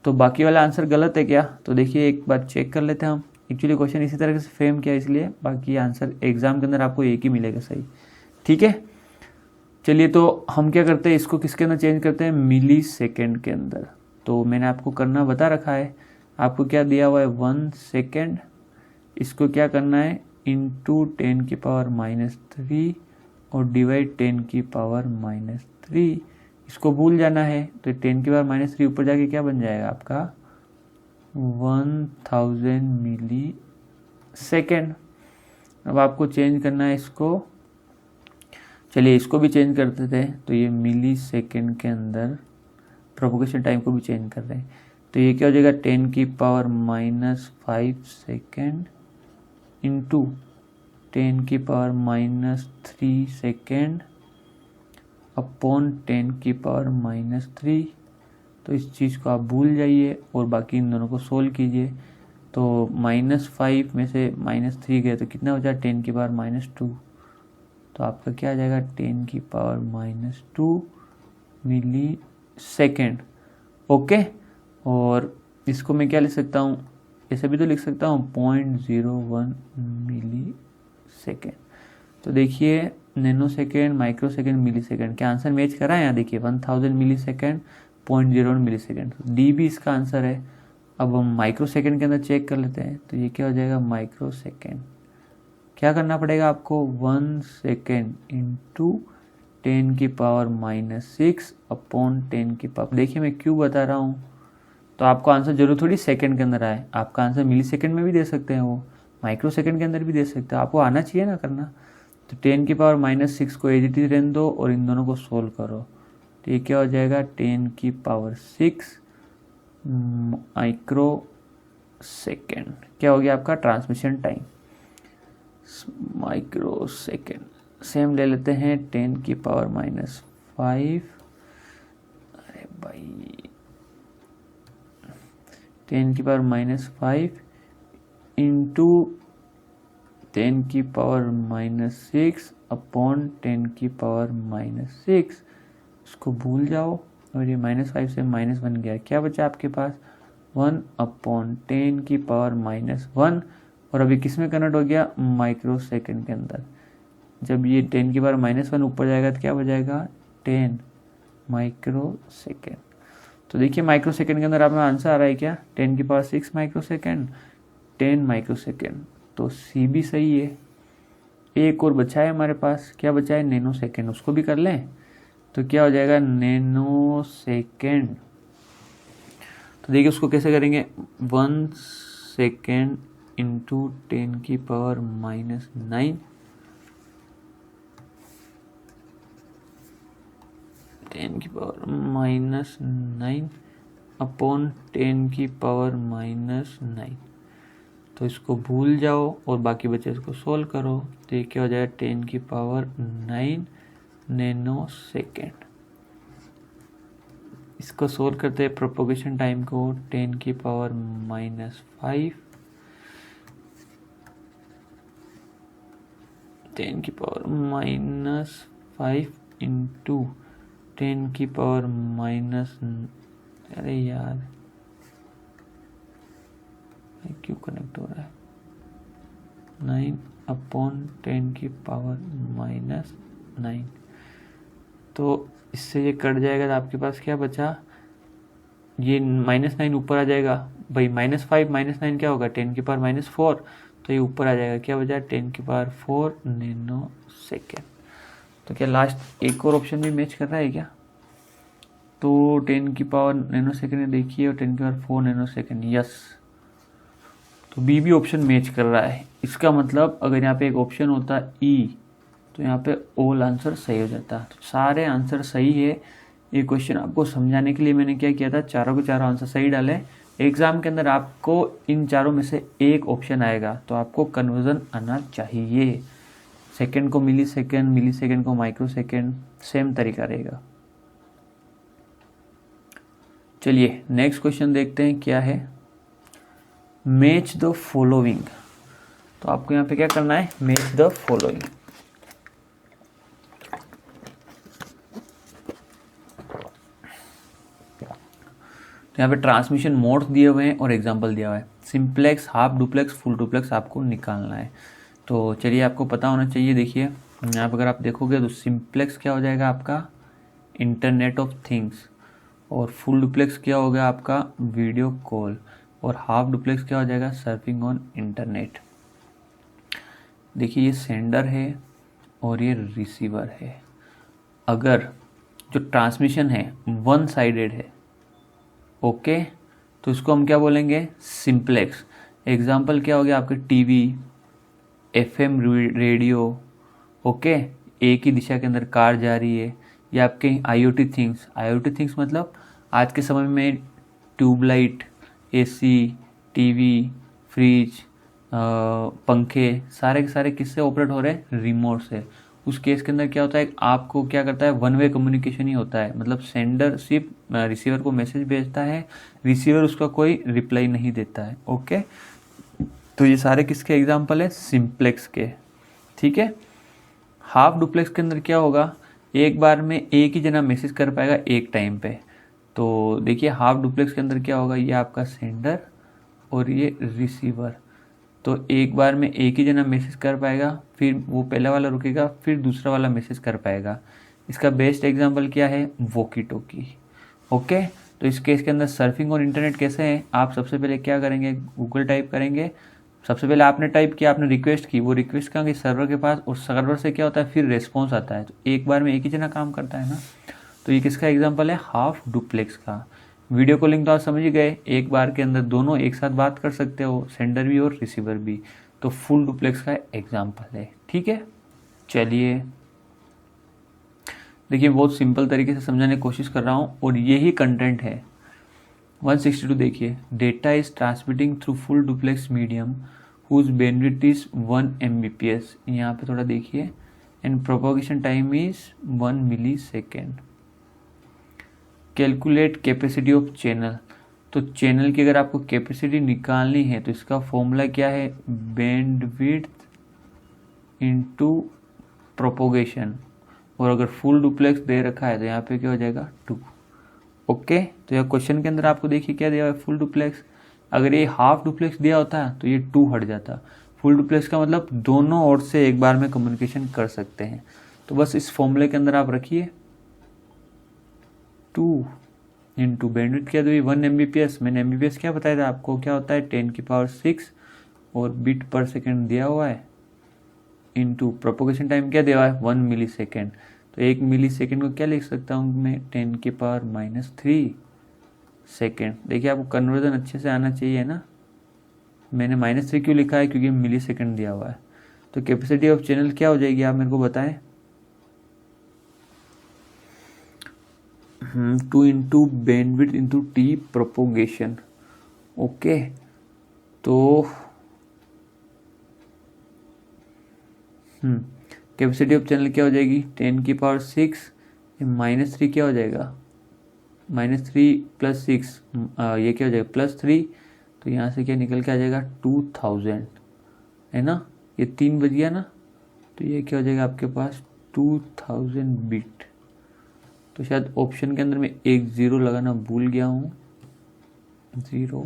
तो बाकी वाला आंसर गलत है क्या, तो देखिए एक बार चेक कर लेते हैं हम। एक्चुअली क्वेश्चन इसी तरह से फ्रेम किया इसलिए बाकी आंसर एग्जाम के अंदर आपको एक ही मिलेगा सही, ठीक है। चलिए तो हम क्या करते हैं इसको किसके अंदर चेंज करते हैं मिली सेकेंड के अंदर। तो मैंने आपको करना बता रखा है, आपको क्या दिया हुआ है 1 सेकेंड, इसको क्या करना है इंटू 10 की पावर -3 और डिवाइड 10 की पावर -3। इसको भूल जाना है तो 10 की पावर -3 ऊपर जाके क्या बन जाएगा आपका 1000 मिली सेकेंड। अब आपको चेंज करना है इसको, चलिए इसको भी चेंज करते थे। तो ये मिली सेकेंड के अंदर प्रोपोगेशन टाइम को भी चेंज कर रहे हैं। तो ये क्या हो जाएगा 10 की पावर -5 सेकेंड इंटू 10 की पावर -3 सेकेंड अपॉन 10 की पावर -3। तो इस चीज़ को आप भूल जाइए और बाकी इन दोनों को सोल्व कीजिए। तो -5 में से -3 गए तो कितना हो जाए 10 की पावर -2। तो आपका क्या आ जाएगा 10 की पावर -2 मिली सेकेंड। ओके, और इसको मैं क्या लिख सकता हूँ, ऐसे भी तो लिख सकता हूँ 0.01 मिली सेकेंड। तो देखिए नैनो सेकेंड, माइक्रो सेकेंड, मिली सेकेंड, क्या आंसर मैच करा है यहाँ देखिए 1000 मिली सेकेंड 0.01 मिली सेकेंड। डी भी इसका आंसर है। अब हम माइक्रो सेकेंड के अंदर चेक कर लेते हैं। तो ये क्या हो जाएगा माइक्रो सेकेंड, क्या करना पड़ेगा आपको 1 सेकेंड इंटू 10 की पावर -6 अपॉन 10 की पावर, देखिए मैं क्यों बता रहा हूँ। तो आपको आंसर जरूर थोड़ी सेकंड के अंदर आए, आपका आंसर मिली सेकंड में भी दे सकते हैं वो, माइक्रो सेकंड के अंदर भी दे सकते हो, आपको आना चाहिए ना करना। तो 10⁻⁻6 को एज इट इज रहने दो और इन दोनों को सोल्व करो। तो ये क्या हो जाएगा 10⁻6 माइक्रो सेकेंड। क्या हो गया आपका transmission time micro second. Same ले लेते हैं 10⁻⁻5। अरे भाई 10⁻�5 इंटू 10⁻⁻6 अपॉन 10⁻⁻6। इसको भूल जाओ और ये -5 से माइनस बन गया। क्या बचा आपके पास 1 अपॉन 10⁻⁻1 और अभी किस में कन्वर्ट हो गया माइक्रो सेकेंड के अंदर। जब ये 10⁻⁻1 ऊपर जाएगा तो क्या बजाएगा 10 माइक्रो सेकेंड। तो देखिए माइक्रो सेकेंड के अंदर आपका आंसर आ रहा है क्या 10⁻6 माइक्रो सेकेंड 10 माइक्रो सेकेंड। तो सी भी सही है। एक और बचा है हमारे पास, क्या बचा है नैनो सेकेंड, उसको भी कर लें। तो क्या हो जाएगा नैनो सेकेंड। तो देखिए उसको कैसे करेंगे 1 सेकेंड इंटू 10⁻⁻9 10⁻⁻9 अपॉन 10⁻⁻9। तो इसको भूल जाओ और बाकी बचे इसको सोल्व करो। तो ये क्या हो जाएगा 10⁻9 नैनो सेकेंड। इसको सोल्व करते हैं प्रोपोगेशन टाइम को 10⁻⁻5 10⁻⁻5 इंटू 10⁻⁻, अरे यार क्यों कनेक्ट हो रहा है 9 अपॉन 10⁻⁻9। तो इससे ये कट जाएगा तो आपके पास क्या बचा ये -9 ऊपर आ जाएगा भाई -5 -9 क्या होगा 10⁻⁻4। तो ये ऊपर आ जाएगा क्या बचा 10⁻⁴ नैनो सेकेंड। तो क्या लास्ट एक और ऑप्शन भी मैच कर रहा है क्या। तो 10⁻⁻ नैनो सेकेंड देखिए और 10⁻⁴ नैनो सेकेंड यस। तो बी भी ऑप्शन मैच कर रहा है। इसका मतलब अगर यहाँ पे एक ऑप्शन होता ई तो यहाँ पे ऑल आंसर सही हो जाता। तो सारे आंसर सही है। ये क्वेश्चन आपको समझाने के लिए मैंने क्या किया था चारों के चारों आंसर सही डाले। एग्जाम के अंदर आपको इन चारों में से एक ऑप्शन आएगा तो आपको कन्वर्जन आना चाहिए। सेकंड को मिली सेकंड को माइक्रो सेकंड, सेम तरीका रहेगा। चलिए नेक्स्ट क्वेश्चन देखते हैं क्या है। Match the following. तो आपको यहाँ पे क्या करना है मैच द फॉलोइंग। तो यहाँ पे ट्रांसमिशन मोड्स दिए हुए हैं और एग्जांपल दिया हुआ है। Simplex, half duplex, full duplex आपको निकालना है। तो चलिए आपको पता होना चाहिए। देखिए यहाँ पर अगर आप देखोगे तो सिंप्लेक्स क्या हो जाएगा आपका इंटरनेट ऑफ थिंग्स, और फुल डुप्लेक्स क्या होगा आपका वीडियो कॉल, और हाफ डुप्लेक्स क्या हो जाएगा सर्फिंग ऑन इंटरनेट। देखिए ये सेंडर है और ये रिसीवर है। अगर जो ट्रांसमिशन है वन साइडेड है ओके तो इसको हम क्या बोलेंगे सिंप्लेक्स। एग्जाम्पल क्या हो गया आपके टीवी, एफएम रेडियो ओके, एक ही दिशा के अंदर कार जा रही है, या आपके आईओटी थिंग्स मतलब आज के समय में ट्यूबलाइट, एसी, टीवी, फ्रिज, पंखे सारे के सारे किससे ऑपरेट हो रहे हैं रिमोट से। उस केस के अंदर क्या होता है आपको क्या करता है वन वे कम्युनिकेशन ही होता है, मतलब सेंडर सिर्फ रिसीवर को मैसेज भेजता है, रिसीवर उसका कोई रिप्लाई नहीं देता है ओके। तो ये सारे किसके एग्जाम्पल है सिंप्लेक्स के, ठीक है। हाफ डुप्लेक्स के अंदर क्या होगा एक बार में एक ही जना मैसेज कर पाएगा एक टाइम पे। तो देखिए हाफ डुप्लेक्स के अंदर क्या होगा ये आपका सेंडर और ये रिसीवर, तो एक बार में एक ही जना मैसेज कर पाएगा, फिर वो पहला वाला रुकेगा फिर दूसरा वाला मैसेज कर पाएगा। इसका बेस्ट एग्जांपल क्या है वॉकी टॉकी ओके। तो इस केस के अंदर सर्फिंग और इंटरनेट कैसे है, आप सबसे पहले क्या करेंगे गूगल टाइप करेंगे। सबसे पहले आपने टाइप किया, आपने रिक्वेस्ट की, वो रिक्वेस्ट कहाँ गई सर्वर के पास, और सर्वर से क्या होता है फिर रेस्पॉन्स आता है। तो एक बार में एक ही जना काम करता है ना। तो ये किसका एग्जाम्पल है हाफ डुप्लेक्स का। वीडियो कॉलिंग तो आप समझ ही गए, एक बार के अंदर दोनों एक साथ बात कर सकते हो, सेंडर भी और रिसीवर भी। तो फुल डुप्लेक्स का एग्जाम्पल है। ठीक है, चलिए देखिए बहुत सिंपल तरीके से समझाने की कोशिश कर रहा हूँ और यही कंटेंट है। 162 देखिए, data is transmitting through full duplex medium whose bandwidth is 1 Mbps। यहाँ पे थोड़ा देखिए, and propagation time is 1 millisecond. Calculate capacity of channel, तो चैनल की अगर आपको कैपेसिटी निकालनी है तो इसका फॉर्मूला क्या है, बैंडविड्थ इनटू प्रोपोगेशन, और अगर फुल डुप्लेक्स दे रखा है तो यहाँ पे क्या हो जाएगा 2। ओके, तो यह क्वेश्चन के अंदर आपको देखिए क्या दिया है, फुल डुप्लेक्स। अगर ये हाफ डुप्लेक्स दिया होता तो ये 2 हट जाता। फुल डुप्लेक्स का मतलब दोनों ओर से एक बार में कम्युनिकेशन कर सकते हैं। तो बस इस फॉर्मूले के अंदर आप रखिए 2 इंटू बैंडविड्थ क्या दी 1 Mbps। मैंने Mbps क्या बताया था आपको, क्या होता है 10⁶, और बिट पर सेकेंड दिया हुआ है, इंटू प्रोपोगेशन टाइम क्या दिया हुआ है 1 मिलीसेकेंड। तो 1 मिलीसेकेंड को क्या लिख सकता हूँ मैं, 10⁻³ सेकेंड। देखिए आपको कन्वर्जन अच्छे से आना चाहिए ना, मैंने -3 क्यों लिखा है, क्योंकि मिलीसेकेंड दिया हुआ है। तो कैपेसिटी ऑफ चैनल क्या हो जाएगी, आप मेरे को बताएं। 2 into bandwidth into T propagation. Okay, तो कैपेसिटी ऑफ चैनल क्या हो जाएगी 10⁶, -3 क्या हो जाएगा, -3 + 6 ये क्या हो जाएगा +3, तो यहाँ से क्या निकल के आ जाएगा 2000, है ना, ये 3 बज गया ना, तो ये क्या हो जाएगा आपके पास 2000 बिट। तो शायद ऑप्शन के अंदर मैं एक 0 लगाना भूल गया हूँ, 0,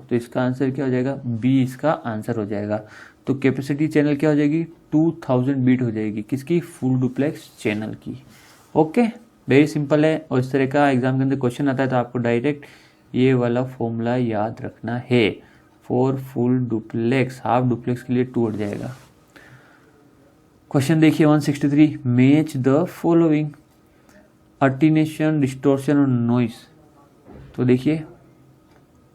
तो इसका आंसर क्या हो जाएगा, बी इसका आंसर हो जाएगा। तो कैपेसिटी चैनल क्या हो जाएगी 2000 बीट हो जाएगी, किसकी, फुल डुप्लेक्स चैनल की। ओके, वेरी सिंपल है, और इस तरह का एग्जाम के अंदर क्वेश्चन आता है तो आपको डायरेक्ट ये वाला फॉर्मूला याद रखना है। For full duplex, half duplex के लिए 2 हट जाएगा। क्वेश्चन देखिए 163, match the following, attenuation, distortion और नॉइस। तो देखिए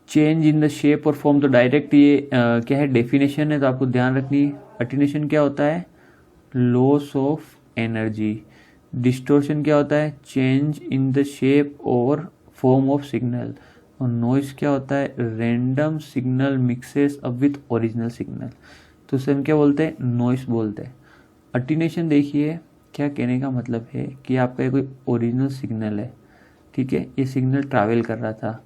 चेंज इन द शेप और फॉर्म, तो डायरेक्ट ये क्या है डेफिनेशन है, तो आपको ध्यान रखनी। अटेन्यूएशन क्या होता है, लॉस ऑफ एनर्जी। डिस्टॉर्शन क्या होता है, चेंज इन द शेप और फॉर्म ऑफ सिग्नल। और नॉइस क्या होता है, random signal mixes up with original signal, तो उसे हम क्या बोलते हैं, नॉइस बोलते हैं। अटेन्यूएशन देखिए क्या कहने का मतलब है कि आपका कोई ओरिजिनल सिग्नल है, ठीक है, ये सिग्नल ट्रैवल कर रहा था,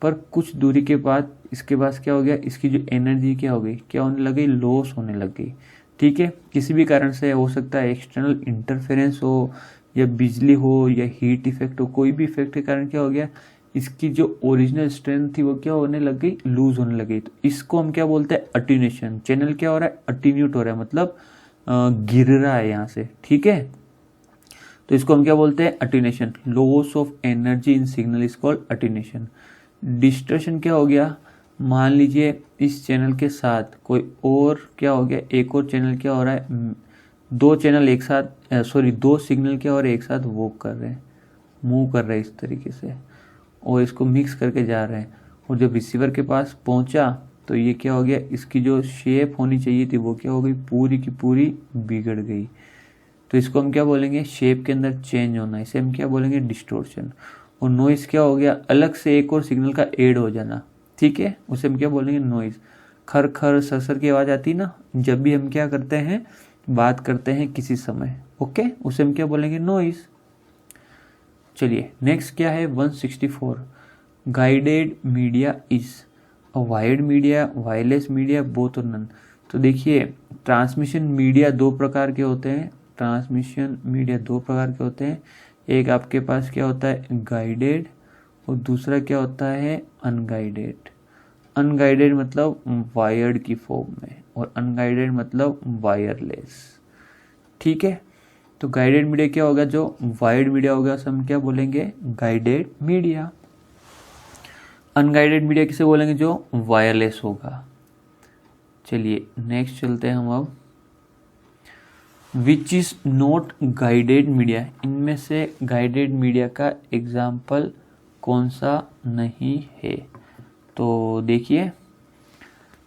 पर कुछ दूरी के बाद इसके पास क्या हो गया, इसकी जो एनर्जी क्या हो गई, क्या होने लगी, लॉस होने लग गई। ठीक है, किसी भी कारण से हो सकता है, एक्सटर्नल इंटरफेरेंस हो या बिजली हो या हीट इफेक्ट हो, कोई भी इफेक्ट के कारण क्या हो गया, इसकी जो ओरिजिनल स्ट्रेंथ थी वो क्या होने लग गई, लूज होने लगी। तो इसको हम क्या बोलते हैं, अटेन्यूएशन। चैनल क्या हो रहा है, अटेन्यूट हो रहा है, मतलब गिर रहा है यहाँ से। ठीक है, तो इसको हम क्या बोलते हैं, attenuation. Loss of energy in signal is called attenuation. Distortion क्या हो गया, मान लीजिए इस चैनल के साथ कोई और क्या हो गया, एक और चैनल क्या हो रहा है, 2 चैनल एक साथ, 2 सिग्नल क्या हो रहे हैं, एक साथ वॉक कर रहे हैं, मूव कर रहे हैं इस तरीके से, और इसको मिक्स करके जा रहे हैं, और जब रिसीवर के पास पहुंचा तो ये क्या हो गया, इसकी जो शेप होनी चाहिए थी वो क्या हो गई, पूरी की पूरी बिगड़ गई। तो इसको हम क्या बोलेंगे, शेप के अंदर चेंज होना, इसे हम क्या बोलेंगे, डिस्टॉर्शन। और नॉइस क्या हो गया, अलग से एक और सिग्नल का ऐड हो जाना। ठीक है, उसे हम क्या बोलेंगे, नॉइस। खर खर सर की आवाज़ आती है ना, जब भी हम क्या करते हैं, बात करते हैं किसी समय, ओके, उसे हम क्या बोलेंगे, नॉइस। चलिए नेक्स्ट क्या है 164, guided media is a wired media, wireless media, both और नन। तो देखिए ट्रांसमिशन मीडिया 2 प्रकार के होते हैं, ट्रांसमिशन मीडिया 2 प्रकार के होते हैं। एक आपके पास क्या होता है, गाइडेड, और दूसरा क्या होता है, अनगाइडेड। अनगाइडेड मतलब वायर्ड की फॉर्म में, और अनगाइडेड मतलब वायरलेस। ठीक है, तो गाइडेड मीडिया क्या होगा, जो वायर्ड मीडिया होगा उसे हम क्या बोलेंगे, गाइडेड मीडिया। अनगाइडेड मीडिया किसे बोलेंगे, जो वायरलेस होगा। चलिए नेक्स्ट चलते हैं हम अब, which is not guided media. इनमें से गाइडेड मीडिया का एग्जाम्पल कौन सा नहीं है। तो देखिए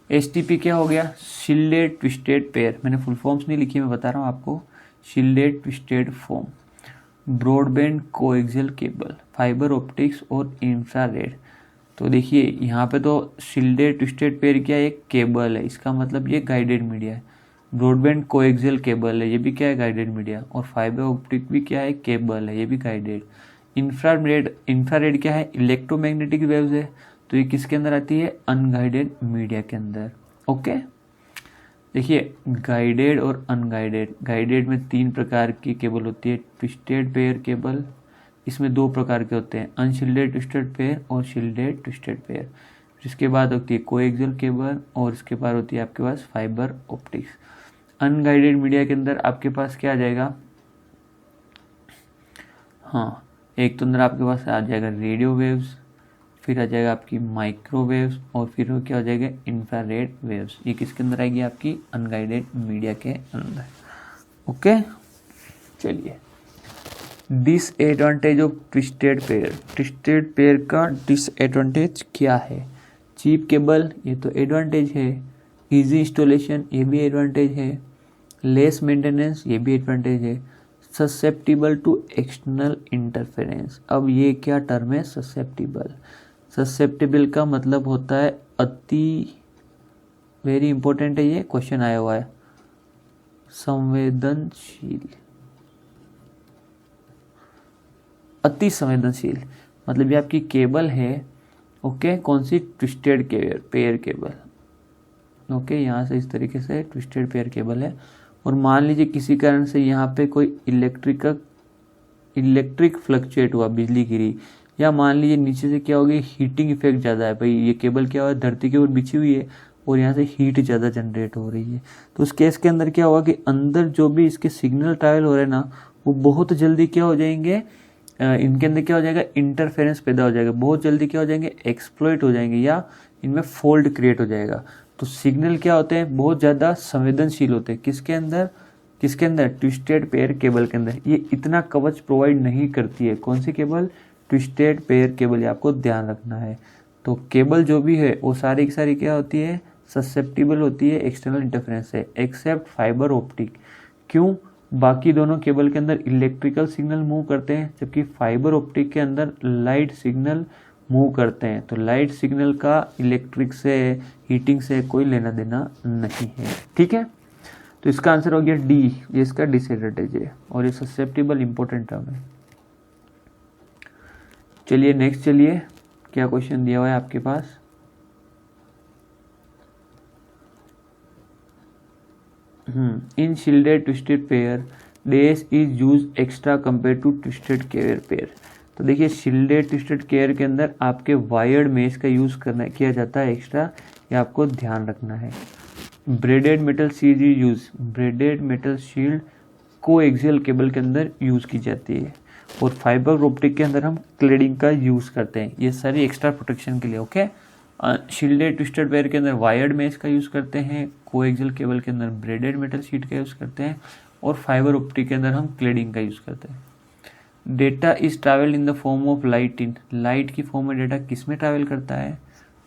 STP क्या हो गया, शील्डेड ट्विस्टेड पेयर, मैंने फुल फॉर्म्स नहीं लिखी, मैं बता रहा हूँ आपको, shielded twisted form, broadband coaxial cable, fibre optics और इंफ्रारेड। तो देखिए यहाँ पे तो शील्डेड ट्विस्टेड पेयर क्या है, एक केबल है, इसका मतलब ये गाइडेड मीडिया है। ब्रॉडबैंड कोएक्सियल केबल है, ये भी क्या है, गाइडेड मीडिया। और फाइबर ऑप्टिक भी क्या है, केबल है, ये भी गाइडेड। इंफ्रारेड क्या है, इलेक्ट्रोमैग्नेटिक वेव्स है, तो ये किसके अंदर आती है, अनगाइडेड मीडिया के अंदर। ओके, देखिए गाइडेड और अनगाइडेड, गाइडेड में 3 प्रकार की केबल होती है, ट्विस्टेड पेयर केबल, इसमें 2 प्रकार के होते हैं, अनशील्डेड ट्विस्टेड पेयर और शील्डेड ट्विस्टेड पेयर। इसके बाद होती है कोएक्सियल केबल और इसके बाद होती है आपके पास फाइबर ऑप्टिक्स। अनगाइडेड मीडिया के अंदर आपके पास क्या आ जाएगा, हाँ, एक तो अंदर आपके पास आ जाएगा रेडियो वेव्स, फिर आ जाएगा आपकी माइक्रोवेव्स और फिर वो क्या हो जाएगा, इंफ्रारेड वेव्स। ये किसके अंदर आएगी, आपकी अनगाइडेड मीडिया के अंदर। ओके, चलिए disadvantage of twisted pair. Twisted pair का डिसएडवांटेज क्या है, चीप केबल, ये तो एडवांटेज है, इजी इंस्टॉलेशन, ये भी एडवांटेज है, लेस मेंटेनेंस, ये भी एडवांटेज है, ससेप्टिबल टू एक्सटर्नल इंटरफेरेंस। अब ये क्या टर्म है, ससेप्टिबल। ससेप्टिबल का मतलब होता है अति, वेरी इंपॉर्टेंट है, ये क्वेश्चन आया हुआ है, संवेदनशील, अति संवेदनशील, मतलब ये आपकी केबल है, ओके, कौन सी, ट्विस्टेड पेयर केबल, ओके, यहाँ से इस तरीके से ट्विस्टेड पेयर केबल है। और मान लीजिए किसी कारण से यहाँ पे कोई इलेक्ट्रिक फ्लक्चुएट हुआ, बिजली गिरी, या मान लीजिए नीचे से क्या हो गई, हीटिंग इफेक्ट ज़्यादा है, भाई ये केबल क्या हुआ, धरती के ऊपर बिछी हुई है और यहाँ से हीट ज़्यादा जनरेट हो रही है, तो उस केस के अंदर क्या होगा कि अंदर जो भी इसके सिग्नल ट्रैवल हो रहे हैं ना, वो बहुत जल्दी क्या हो जाएंगे, इनके अंदर क्या हो जाएगा, इंटरफेरेंस पैदा हो जाएगा, बहुत जल्दी क्या हो जाएंगे, एक्सप्लॉइट हो जाएंगे या इनमें फॉल्ट क्रिएट हो जाएगा। तो सिग्नल क्या होते हैं, बहुत ज़्यादा संवेदनशील होते हैं, किसके अंदर, ट्विस्टेड पेयर केबल के अंदर। ये इतना कवच प्रोवाइड नहीं करती है, कौन सी केबल, ट्विस्टेड पेयर केबल, ये आपको ध्यान रखना है। तो केबल जो भी है वो सारी की सारी क्या होती है, ससेप्टिबल होती है एक्सटर्नल इंटरफेरेंस से, एक्सेप्ट फाइबर ऑप्टिक। क्यों, बाकी दोनों केबल के अंदर इलेक्ट्रिकल सिग्नल मूव करते हैं, जबकि फाइबर ऑप्टिक के अंदर लाइट सिग्नल मूव करते हैं। तो लाइट सिग्नल का इलेक्ट्रिक से, हीटिंग से कोई लेना देना नहीं है, ठीक है। तो इसका आंसर हो गया डी, ये इसका डिसएडवांटेज है और ये ससेप्टिबल इंपॉर्टेंट टर्म है। चलिए नेक्स्ट, चलिए क्या क्वेश्चन दिया हुआ है आपके पास, in shielded twisted pair this is use extra compare to twisted pair. तो देखिए शील्डेड ट्विस्टेड केयर के अंदर आपके वायर्ड मेश का यूज किया जाता है एक्स्ट्रा, ये आपको ध्यान रखना है। Braided metal shield use, braided metal shield coaxial cable के अंदर यूज की जाती है और फाइबर ऑप्टिक के अंदर हम क्लेडिंग का यूज करते हैं, ये सारी एक्स्ट्रा प्रोटेक्शन के लिए। ओके, शील्डेड ट्विस्टेड पेयर के अंदर वायर्ड मेश का यूज करते हैं, कोएक्सियल केबल के अंदर ब्रेडेड मेटल शीट का यूज करते हैं और फाइबर ऑप्टिक के अंदर हम क्लेडिंग का यूज करते हैं। Data is travel in the form of light, in light की फॉर्म में डेटा किस में ट्रैवल करता है,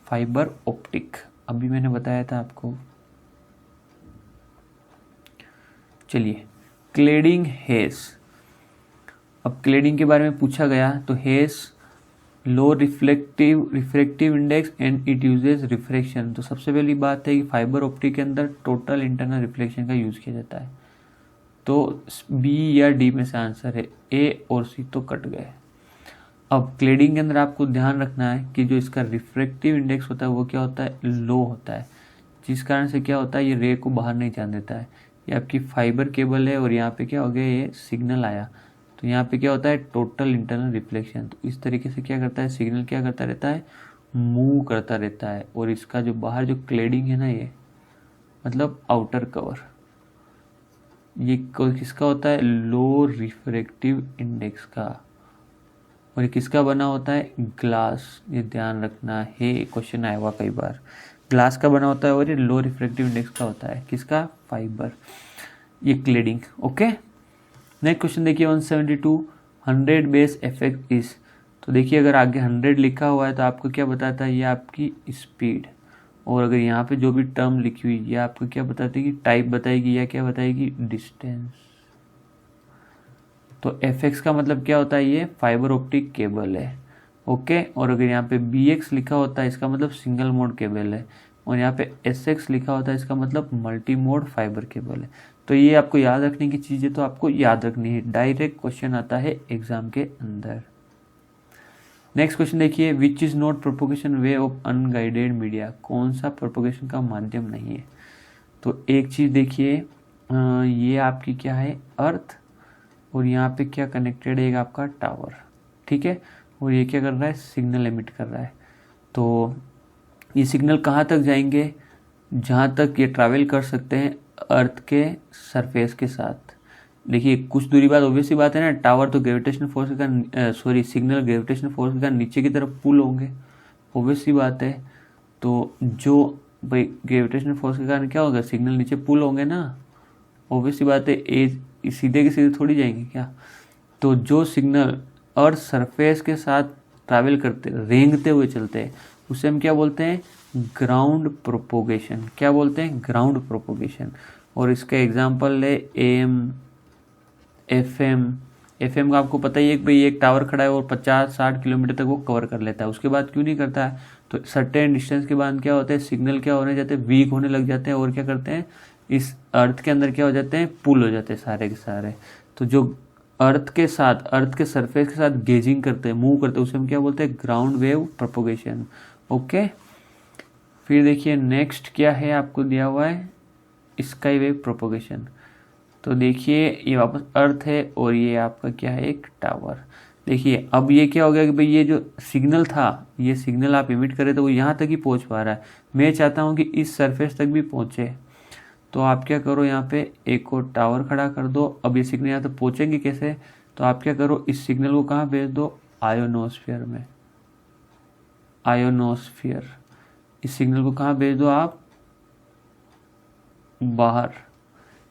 फाइबर ऑप्टिक, अभी मैंने बताया था आपको। चलिए क्लेडिंग हेस, अब क्लेडिंग के बारे में पूछा गया तो has low refractive index and it uses refraction. तो सबसे पहली बात है कि फाइबर ऑप्टिक के अंदर टोटल इंटरनल रिफ्लेक्शन का यूज किया जाता है, तो बी या डी में से आंसर है, ए और सी तो कट गए। अब क्लेडिंग के अंदर आपको ध्यान रखना है कि जो इसका रिफ्रैक्टिव इंडेक्स होता है वो क्या होता है, लो होता है, जिस कारण से क्या होता है ये रे को बाहर नहीं जाने देता है। ये आपकी फाइबर केबल है और यहाँ पे क्या हो गया, ये सिग्नल आया, तो यहाँ पे क्या होता है, टोटल इंटरनल रिफ्लेक्शन। तो इस तरीके से क्या करता है, सिग्नल क्या करता रहता है, मूव करता रहता है। और इसका जो बाहर जो क्लेडिंग है ना, ये मतलब आउटर कवर, ये किसका होता है, लो रिफ्रैक्टिव इंडेक्स का, और ये किसका बना होता है, ग्लास, ये ध्यान रखना है, क्वेश्चन आया हुआ कई बार, ग्लास का बना होता है और ये लो रिफ्रैक्टिव इंडेक्स का होता है, किसका, फाइबर, ये क्लेडिंग। ओके, नेक्स्ट क्वेश्चन देखिए 172, 100 बेस इफेक्ट इज। तो देखिए अगर आगे 100 लिखा हुआ है तो आपको क्या बताता है, ये आपकी स्पीड, और अगर यहाँ पे जो भी टर्म लिखी हुई ये आपको क्या बताती है कि टाइप बताएगी या क्या बताएगी, डिस्टेंस। तो एफ का मतलब क्या होता है, ये फाइबर ऑप्टिक केबल है। ओके, और अगर यहाँ पे BX लिखा होता है इसका मतलब सिंगल मोड केबल है, और यहाँ पे SX लिखा होता है इसका मतलब मल्टी मोड फाइबर केबल है। तो ये आपको याद रखने की चीज़ें तो आपको याद रखनी है, डायरेक्ट क्वेश्चन आता है एग्जाम के अंदर। नेक्स्ट क्वेश्चन देखिए, which is not propagation way of unguided media, कौन सा प्रोपोगेशन का माध्यम नहीं है। तो एक चीज़ देखिए, ये आपकी क्या है, अर्थ, और यहाँ पे क्या कनेक्टेड है, एक आपका टावर, ठीक है, और ये क्या कर रहा है, सिग्नल एमिट कर रहा है। तो ये सिग्नल कहाँ तक जाएंगे, जहाँ तक ये ट्रैवल कर सकते हैं अर्थ के सरफेस के साथ। देखिए कुछ दूरी बाद ऑब्वियस सी बात है ना, टावर तो ग्रेविटेशनल फोर्स के कारण सिग्नल ग्रेविटेशनल फोर्स के कारण नीचे की तरफ पुल होंगे, ऑब्वियस सी बात है। तो जो भाई ग्रेविटेशनल फोर्स के कारण क्या होगा, सिग्नल नीचे पुल होंगे ना, ऑब्वियस सी बात है, सीधे के सीधे थोड़ी जाएंगे क्या। तो जो सिग्नल अर्थ सरफेस के साथ ट्रैवल करते, रेंगते हुए चलते हैं, उसे हम क्या बोलते हैं, ग्राउंड प्रोपोगेशन। क्या बोलते हैं, ग्राउंड प्रोपोगेशन। और इसका एग्जांपल है AM, FM का आपको पता ही है कि भाई एक टावर खड़ा है और 50-60 किलोमीटर तक वो कवर कर लेता है, उसके बाद क्यों नहीं करता है, तो सर्टेन डिस्टेंस के बाद क्या होता है, सिग्नल क्या होने जाते हैं, वीक होने लग जाते हैं, और क्या करते हैं, इस अर्थ के अंदर क्या हो जाते हैं, पुल हो जाते हैं सारे के सारे। तो जो अर्थ के साथ, अर्थ के सरफेस के साथ गेजिंग करते हैं, मूव करते हैं, उसे हम क्या बोलते हैं, ग्राउंड वेव प्रोपोगेशन। ओके, फिर देखिए नेक्स्ट क्या है, आपको दिया हुआ है स्काई वेव प्रोपोगेशन। तो देखिए ये वापस अर्थ है और ये आपका क्या है, एक टावर। देखिए अब ये क्या हो गया कि भाई ये जो सिग्नल था, ये सिग्नल आप इमिट करे तो वो यहाँ तक ही पहुँच पा रहा है, मैं चाहता हूँ कि इस सरफेस तक भी पहुँचे। तो आप क्या करो, यहाँ पे एक और टावर खड़ा कर दो। अब ये सिग्नल यहाँ तक पहुँचेंगे कैसे, तो आप क्या करो, इस सिग्नल को कहाँ भेज दो, आयोनोस्फीयर में। आयोनोस्फीयर, इस सिग्नल को कहाँ भेज दो आप, बाहर,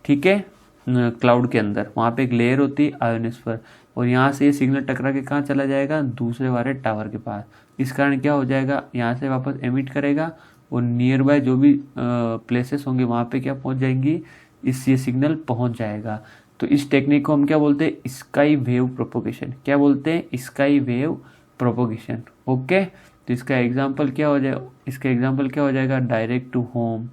ठीक है, क्लाउड के अंदर, वहाँ पे एक लेयर होती है आयोनोस्फीयर, और यहाँ से ये सिग्नल टकरा के कहाँ चला जाएगा, दूसरे वाले टावर के पास। इस कारण क्या हो जाएगा, यहाँ से वापस एमिट करेगा और नियर बाय जो भी प्लेसेस होंगे वहाँ पे क्या पहुँच जाएंगी, ये सिग्नल पहुँच जाएगा। तो इस टेक्निक को हम क्या बोलते हैं, स्काई वेव प्रोपोगेशन। क्या बोलते हैं, स्काई वेव प्रोपोगेशन। ओके, तो इसका एग्जाम्पल क्या हो जाएगा, इसका एग्जाम्पल क्या हो जाएगा, डायरेक्ट टू होम,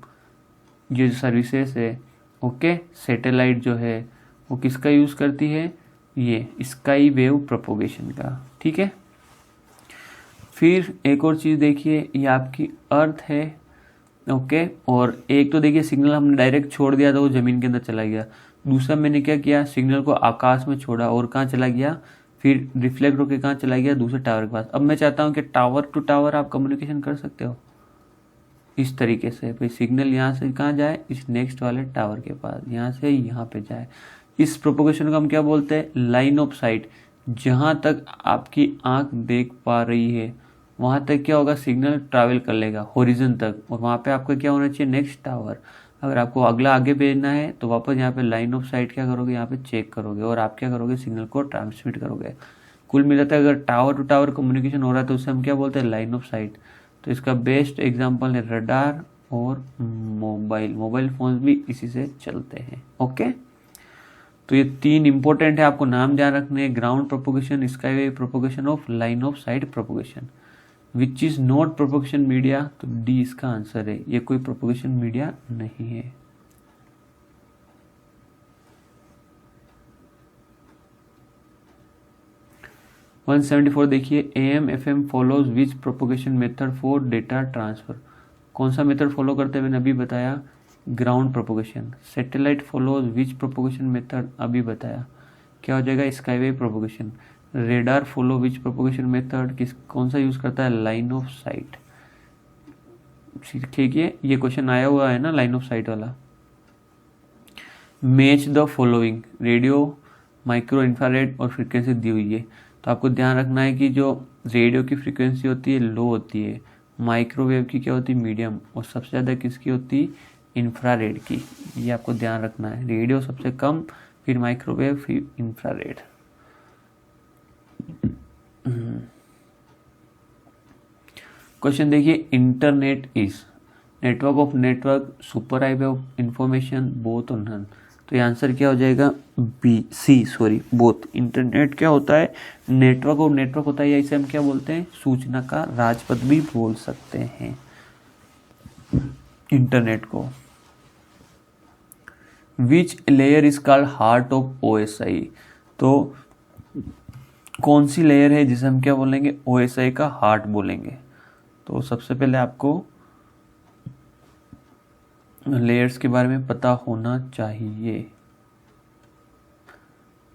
ये जो सर्विसेज है, ओके, सैटेलाइट जो है वो किसका यूज़ करती है, ये स्काई वेव प्रोपोगेशन का, ठीक है। फिर एक और चीज़ देखिए, ये आपकी अर्थ है, ओके, और एक तो देखिए सिग्नल हमने डायरेक्ट छोड़ दिया था, वो ज़मीन के अंदर चला गया। दूसरा मैंने क्या किया, सिग्नल को आकाश में छोड़ा और कहाँ चला गया, फिर रिफ्लेक्ट होकर कहाँ चला गया, दूसरे टावर के पास। अब मैं चाहता हूँ कि टावर टू टावर आप कम्युनिकेशन कर सकते हो इस तरीके से, भाई सिग्नल यहाँ से कहाँ जाए, इस नेक्स्ट वाले टावर के पास, यहाँ से यहाँ पे जाए। इस प्रोपोगेशन को हम क्या बोलते हैं, लाइन ऑफ साइट। जहाँ तक आपकी आंख देख पा रही है वहाँ तक क्या होगा, सिग्नल ट्रैवल कर लेगा हॉरिजन तक, और वहाँ पे आपका क्या होना चाहिए, नेक्स्ट टावर। अगर आपको अगला आगे भेजना है तो वापस यहाँ पे लाइन ऑफ साइट क्या करोगे, यहाँ पे चेक करोगे, और आप क्या करोगे, सिग्नल को ट्रांसमिट करोगे। कुल मिलाता है अगर टावर टू टावर कम्युनिकेशन हो रहा है तो उसे हम क्या बोलते हैं, लाइन ऑफ साइट। तो इसका बेस्ट एग्जांपल है रडार और मोबाइल फोन्स भी इसी से चलते हैं। ओके, तो ये तीन इंपॉर्टेंट है, आपको नाम ध्यान रखने, ground propagation, sky wave propagation of line of site propagation. Which is not propagation media, तो डी इसका आंसर है, ये कोई प्रोपोगेशन मीडिया नहीं है। वन 174 देखिए, AM FM follows which propagation method for data transfer. कौन सा मेथड फॉलो करते हैं, मैंने अभी बताया, ग्राउंड प्रोपोगेशन। सैटेलाइट फॉलोज विच प्रोपोगेशन मेथड, अभी बताया, क्या हो जाएगा, sky wave propagation. Radar follow which propagation method, कौन सा यूज करता है, लाइन ऑफ साइट। ठीक है, ये क्वेश्चन आया हुआ है ना लाइन ऑफ साइट वाला। Match the following, radio, micro, infrared और फ्रीक्वेंसी दी हुई है। तो आपको ध्यान रखना है कि जो रेडियो की फ्रीक्वेंसी होती है लो होती है, माइक्रोवेव की क्या होती है, मीडियम, और सबसे ज़्यादा किसकी होती है, इंफ्रारेड की। ये आपको ध्यान रखना है, रेडियो सबसे कम, फिर माइक्रोवेव, फिर इंफ्रारेड। क्वेश्चन देखिए, internet is, network of network, super highway of information, both और नन। तो ये आंसर क्या हो जाएगा, बोथ। इंटरनेट क्या होता है, नेटवर्क और नेटवर्क होता है, या इसे हम क्या बोलते हैं, सूचना का राजपथ भी बोल सकते हैं इंटरनेट को। विच layer is called heart of OSI। तो कौन सी लेयर है जिसे हम क्या बोलेंगे, OSI का हार्ट बोलेंगे। तो सबसे पहले आपको लेयर्स के बारे में पता होना चाहिए।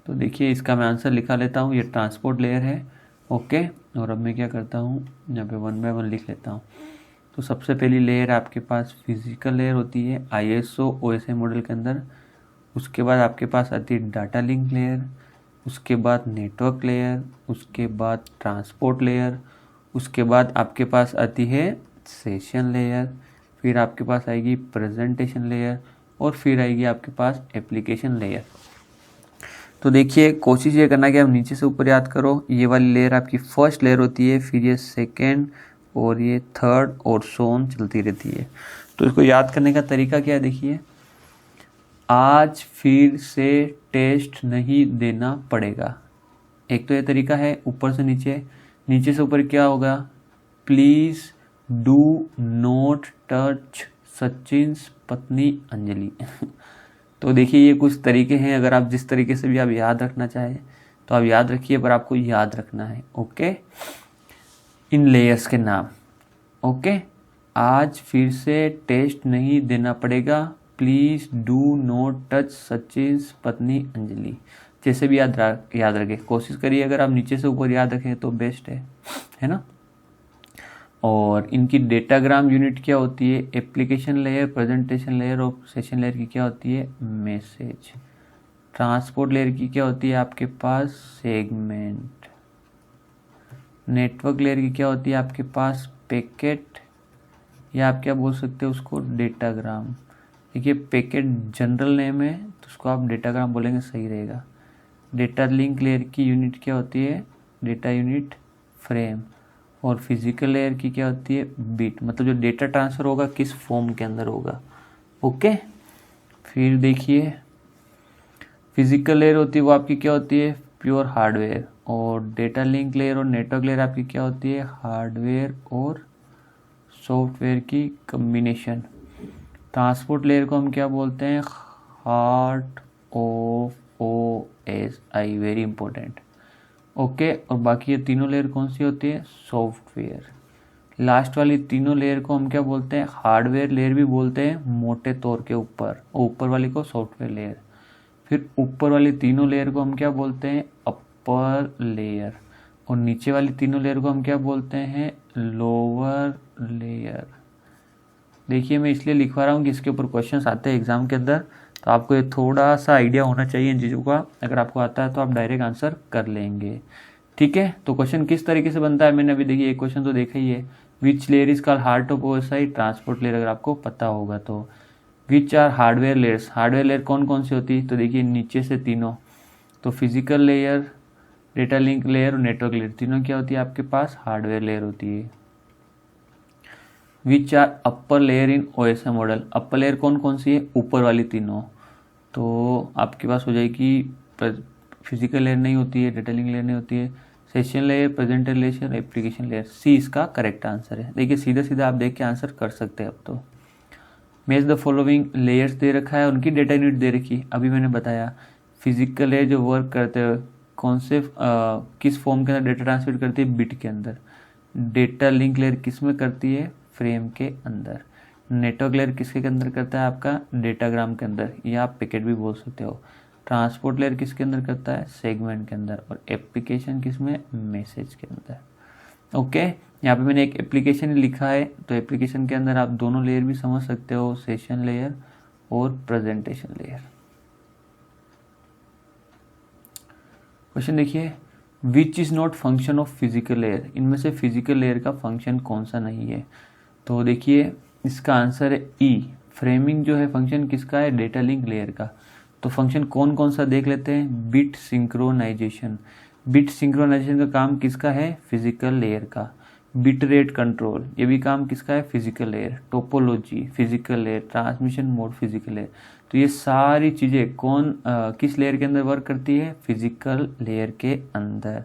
तो देखिए इसका मैं आंसर लिखा लेता हूँ, ये ट्रांसपोर्ट लेयर है, ओके। और अब मैं क्या करता हूँ, यहाँ पे 1 बाय 1 लिख लेता हूँ। तो सबसे पहली लेयर आपके पास फिजिकल लेयर होती है ISO OSI मॉडल के अंदर। उसके बाद आपके पास आती है डाटा लिंक लेयर, उसके बाद नेटवर्क लेयर, उसके बाद ट्रांसपोर्ट लेयर, उसके बाद आपके पास आती है सेशन लेयर, फिर आपके पास आएगी प्रेजेंटेशन लेयर, और फिर आएगी आपके पास एप्लीकेशन लेयर। तो देखिए कोशिश ये करना कि आप नीचे से ऊपर याद करो। ये वाली लेयर आपकी फर्स्ट लेयर होती है, फिर ये सेकेंड, और ये थर्ड, और सो ऑन चलती रहती है। तो इसको याद करने का तरीका क्या है, देखिए आज फिर से टेस्ट नहीं देना पड़ेगा। एक तो ये तरीका है ऊपर से नीचे, नीचे से ऊपर क्या होगा, please do not touch Sachin's पत्नी अंजलि। तो देखिए ये कुछ तरीके हैं, अगर आप जिस तरीके से भी आप याद रखना चाहें तो आप याद रखिए, पर आपको याद रखना है, ओके, इन लेयर्स के नाम, ओके। आज फिर से टेस्ट नहीं देना पड़ेगा, please do not touch Sachin's पत्नी अंजलि। जैसे भी याद रखें, कोशिश करिए अगर आप नीचे से ऊपर याद रखें तो बेस्ट है ना। और इनकी डेटाग्राम यूनिट क्या होती है, एप्लीकेशन लेयर, प्रेजेंटेशन लेयर और सेशन लेयर की क्या होती है, मैसेज। ट्रांसपोर्ट लेयर की क्या होती है आपके पास, सेगमेंट। नेटवर्क लेयर की क्या होती है आपके पास, पैकेट, या आप क्या बोल सकते हो उसको, डेटाग्राम। देखिए पैकेट जनरल नेम है तो उसको आप डेटाग्राम बोलेंगे, सही रहेगा। डेटा लिंक लेयर की यूनिट क्या होती है, डेटा यूनिट, फ्रेम। और फिजिकल लेयर की क्या होती है, बिट, मतलब जो डेटा ट्रांसफ़र होगा किस फॉर्म के अंदर होगा, ओके। फिर देखिए फिजिकल लेयर होती है वो आपकी क्या होती है, प्योर हार्डवेयर। और डेटा लिंक लेयर और नेटवर्क लेयर आपकी क्या होती है, हार्डवेयर और सॉफ्टवेयर की कम्बिनेशन। ट्रांसपोर्ट लेयर को हम क्या बोलते हैं, heart of OSI, very important, okay. और बाकी ये तीनों लेयर कौन सी होती है, सॉफ्टवेयर। लास्ट वाली तीनों लेयर को हम क्या बोलते हैं, हार्डवेयर लेयर भी बोलते हैं मोटे तौर के ऊपर, और ऊपर वाली को सॉफ्टवेयर लेयर। फिर ऊपर वाली तीनों लेयर को हम क्या बोलते हैं, अपर लेयर। और नीचे वाली तीनों लेयर को हम क्या बोलते हैं, लोअर लेयर। देखिए मैं इसलिए लिखवा रहा हूँ कि इसके ऊपर क्वेश्चंस आते हैं एग्जाम के अंदर, तो आपको ये थोड़ा सा आइडिया होना चाहिए इन चीज़ों का। अगर आपको आता है तो आप डायरेक्ट आंसर कर लेंगे, ठीक है। तो क्वेश्चन किस तरीके से बनता है, मैंने अभी देखिए एक क्वेश्चन तो देखा ही है, which layer is called heart of OSI, transport layer, अगर आपको पता होगा तो। Which are hardware layers, hardware layer कौन कौन सी होती है, तो देखिए नीचे से तीनों, तो physical layer, data link layer और नेटवर्क लेयर, तीनों क्या होती है आपके पास, हार्डवेयर लेयर होती है। Which are upper layer in OSI model, upper layer कौन कौन सी है, ऊपर वाली तीनों। तो आपके पास हो जाएगी, फिजिकल लेयर नहीं होती है, डेटा लिंक लेयर नहीं होती है, session layer, presentation layer, application layer. C इसका करेक्ट आंसर है। देखिए सीधा सीधा आप देख के आंसर कर सकते हैं अब तो। मैच द फॉलोइंग लेयर्स दे रखा है, उनकी डेटा यूनिट दे रखी, अभी मैंने बताया। फिजिकल लेयर जो वर्क करते हैं कौन से किस फॉर्म के अंदर डेटा ट्रांसफर करती है, बिट के अंदर। डेटा लिंक लेयर किस में करती है, फ्रेम के अंदर। नेटवर्क लेयर किसके अंदर करता है आपका, डेटाग्राम के अंदर, या आप पैकेट भी बोल सकते हो। ट्रांसपोर्ट लेयर किसके अंदर करता है, सेगमेंट के अंदर। और एप्लीकेशन किसमें, मैसेज के अंदर, ओके। यहाँ पे मैंने एक एप्लीकेशन लिखा है, तो एप्लीकेशन के अंदर आप दोनों लेयर भी समझ सकते हो, सेशन लेयर और प्रेजेंटेशन लेयर। क्वेश्चन देखिए, which is not function of physical layer, इनमें से फिजिकल लेयर का फंक्शन कौन सा नहीं है। तो देखिए इसका आंसर है ई, फ्रेमिंग जो है फंक्शन किसका है, डेटा लिंक लेयर का। तो फंक्शन कौन कौन सा देख लेते हैं, बिट सिंक्रोनाइजेशन। बिट सिंक्रोनाइजेशन का काम किसका है, फिजिकल लेयर का। बिट रेट कंट्रोल, ये भी काम किसका है, physical layer. Topology physical layer, transmission mode physical layer. तो ये सारी चीज़ें कौन किस लेयर के अंदर वर्क करती है, फिजिकल लेयर के अंदर।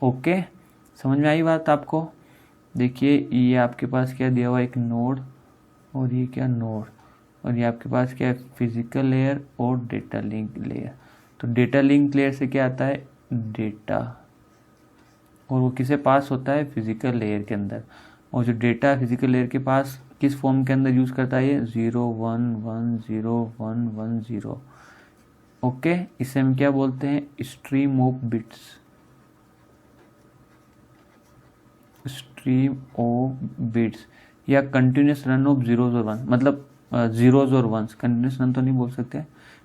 ओके, समझ में आई बात आपको। देखिए ये आपके पास क्या दिया हुआ, एक नोड, और ये क्या नोड, और ये आपके पास क्या है, फिजिकल लेयर और डेटा लिंक लेयर। तो डेटा लिंक लेयर से क्या आता है, डेटा, और वो किसे पास होता है, फिजिकल लेयर के अंदर। और जो डेटा फिजिकल लेयर के पास किस फॉर्म के अंदर यूज करता है, ये 0 1 1 0 1 1 0। ओके, इसे हम क्या बोलते हैं, stream of bits, stream of bits, या कंटिन्यूस रन ऑफ जीरोज और वन, मतलब जीरोज और वंस, कंटिन्यूस रन तो नहीं बोल सकते,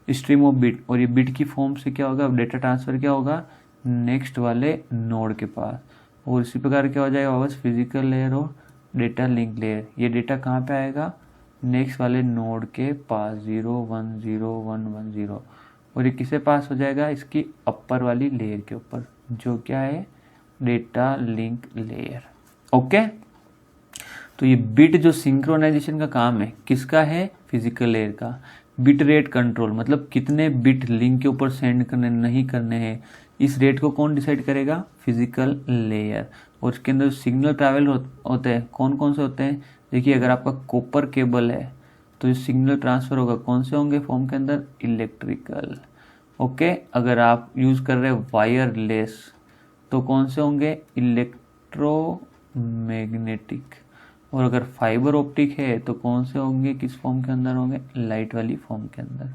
स्ट्रीम ऑफ बिट। और ये बिट की फॉर्म से क्या होगा, डेटा ट्रांसफर क्या होगा, नेक्स्ट वाले नोड के पास। और इसी प्रकार क्या हो जाएगा, वापस फिजिकल लेयर और डेटा लिंक लेयर। ये डेटा कहाँ पे आएगा, नेक्स्ट वाले नोड के पास, 0 1 0 1 1 0। और ये किसे पास हो जाएगा, इसकी अपर वाली लेयर के ऊपर, जो क्या है, डेटा लिंक लेयर। ओके, तो ये बिट जो सिंक्रोनाइजेशन का काम है, किसका है, फिजिकल लेयर का। बिट रेट कंट्रोल, मतलब कितने बिट लिंक के ऊपर सेंड करने नहीं करने हैं, इस रेट को कौन डिसाइड करेगा, फिजिकल लेयर। और इसके अंदर सिग्नल ट्रैवल होते हैं, कौन कौन से होते हैं, देखिए अगर आपका कॉपर केबल है तो ये सिग्नल ट्रांसफर होगा, कौन से होंगे फॉर्म के अंदर, इलेक्ट्रिकल। ओके, अगर आप यूज कर रहे हैं वायरलेस तो कौन से होंगे, इलेक्ट्रोमैग्नेटिक। और अगर फाइबर ऑप्टिक है तो कौन से होंगे, किस फॉर्म के अंदर होंगे, लाइट वाली फॉर्म के अंदर।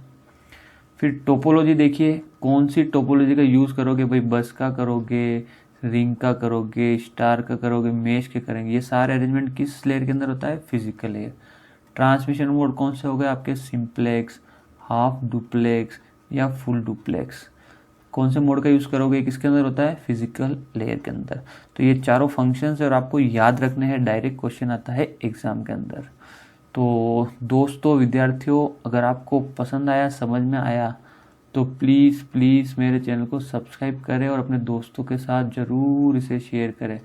फिर टोपोलॉजी देखिए, कौन सी टोपोलॉजी का यूज़ करोगे भाई, बस का करोगे, रिंग का करोगे, स्टार का करोगे, मेश के करेंगे, ये सारे अरेंजमेंट किस लेयर के अंदर होता है, फिजिकल लेयर। ट्रांसमिशन मोड कौन से हो गए आपके, सिंप्लेक्स, हाफ डुप्लेक्स या फुल डुप्लेक्स, कौन से मोड का यूज़ करोगे, किसके अंदर होता है, फिजिकल लेयर के अंदर। तो ये चारों फंक्शंस है और आपको याद रखने हैं, डायरेक्ट क्वेश्चन आता है एग्जाम के अंदर। तो दोस्तों, विद्यार्थियों, अगर आपको पसंद आया, समझ में आया, तो प्लीज़ प्लीज़ मेरे चैनल को सब्सक्राइब करें और अपने दोस्तों के साथ ज़रूर इसे शेयर करें।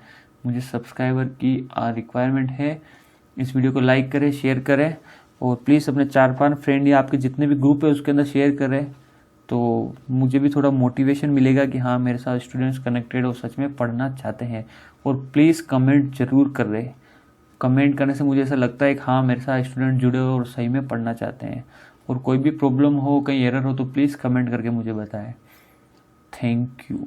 मुझे सब्सक्राइबर की रिक्वायरमेंट है। इस वीडियो को लाइक करें, शेयर करें, और प्लीज़ अपने 4-5 फ्रेंड या आपके जितने भी ग्रुप है उसके अंदर शेयर करें, तो मुझे भी थोड़ा मोटिवेशन मिलेगा कि हाँ, मेरे साथ स्टूडेंट्स कनेक्टेड और सच में पढ़ना चाहते हैं। और प्लीज़ कमेंट जरूर कर रहे, कमेंट करने से मुझे ऐसा लगता है कि हाँ, मेरे साथ स्टूडेंट जुड़े हो और सही में पढ़ना चाहते हैं। और कोई भी प्रॉब्लम हो, कहीं एरर हो, तो प्लीज़ कमेंट करके मुझे बताएं। Thank you.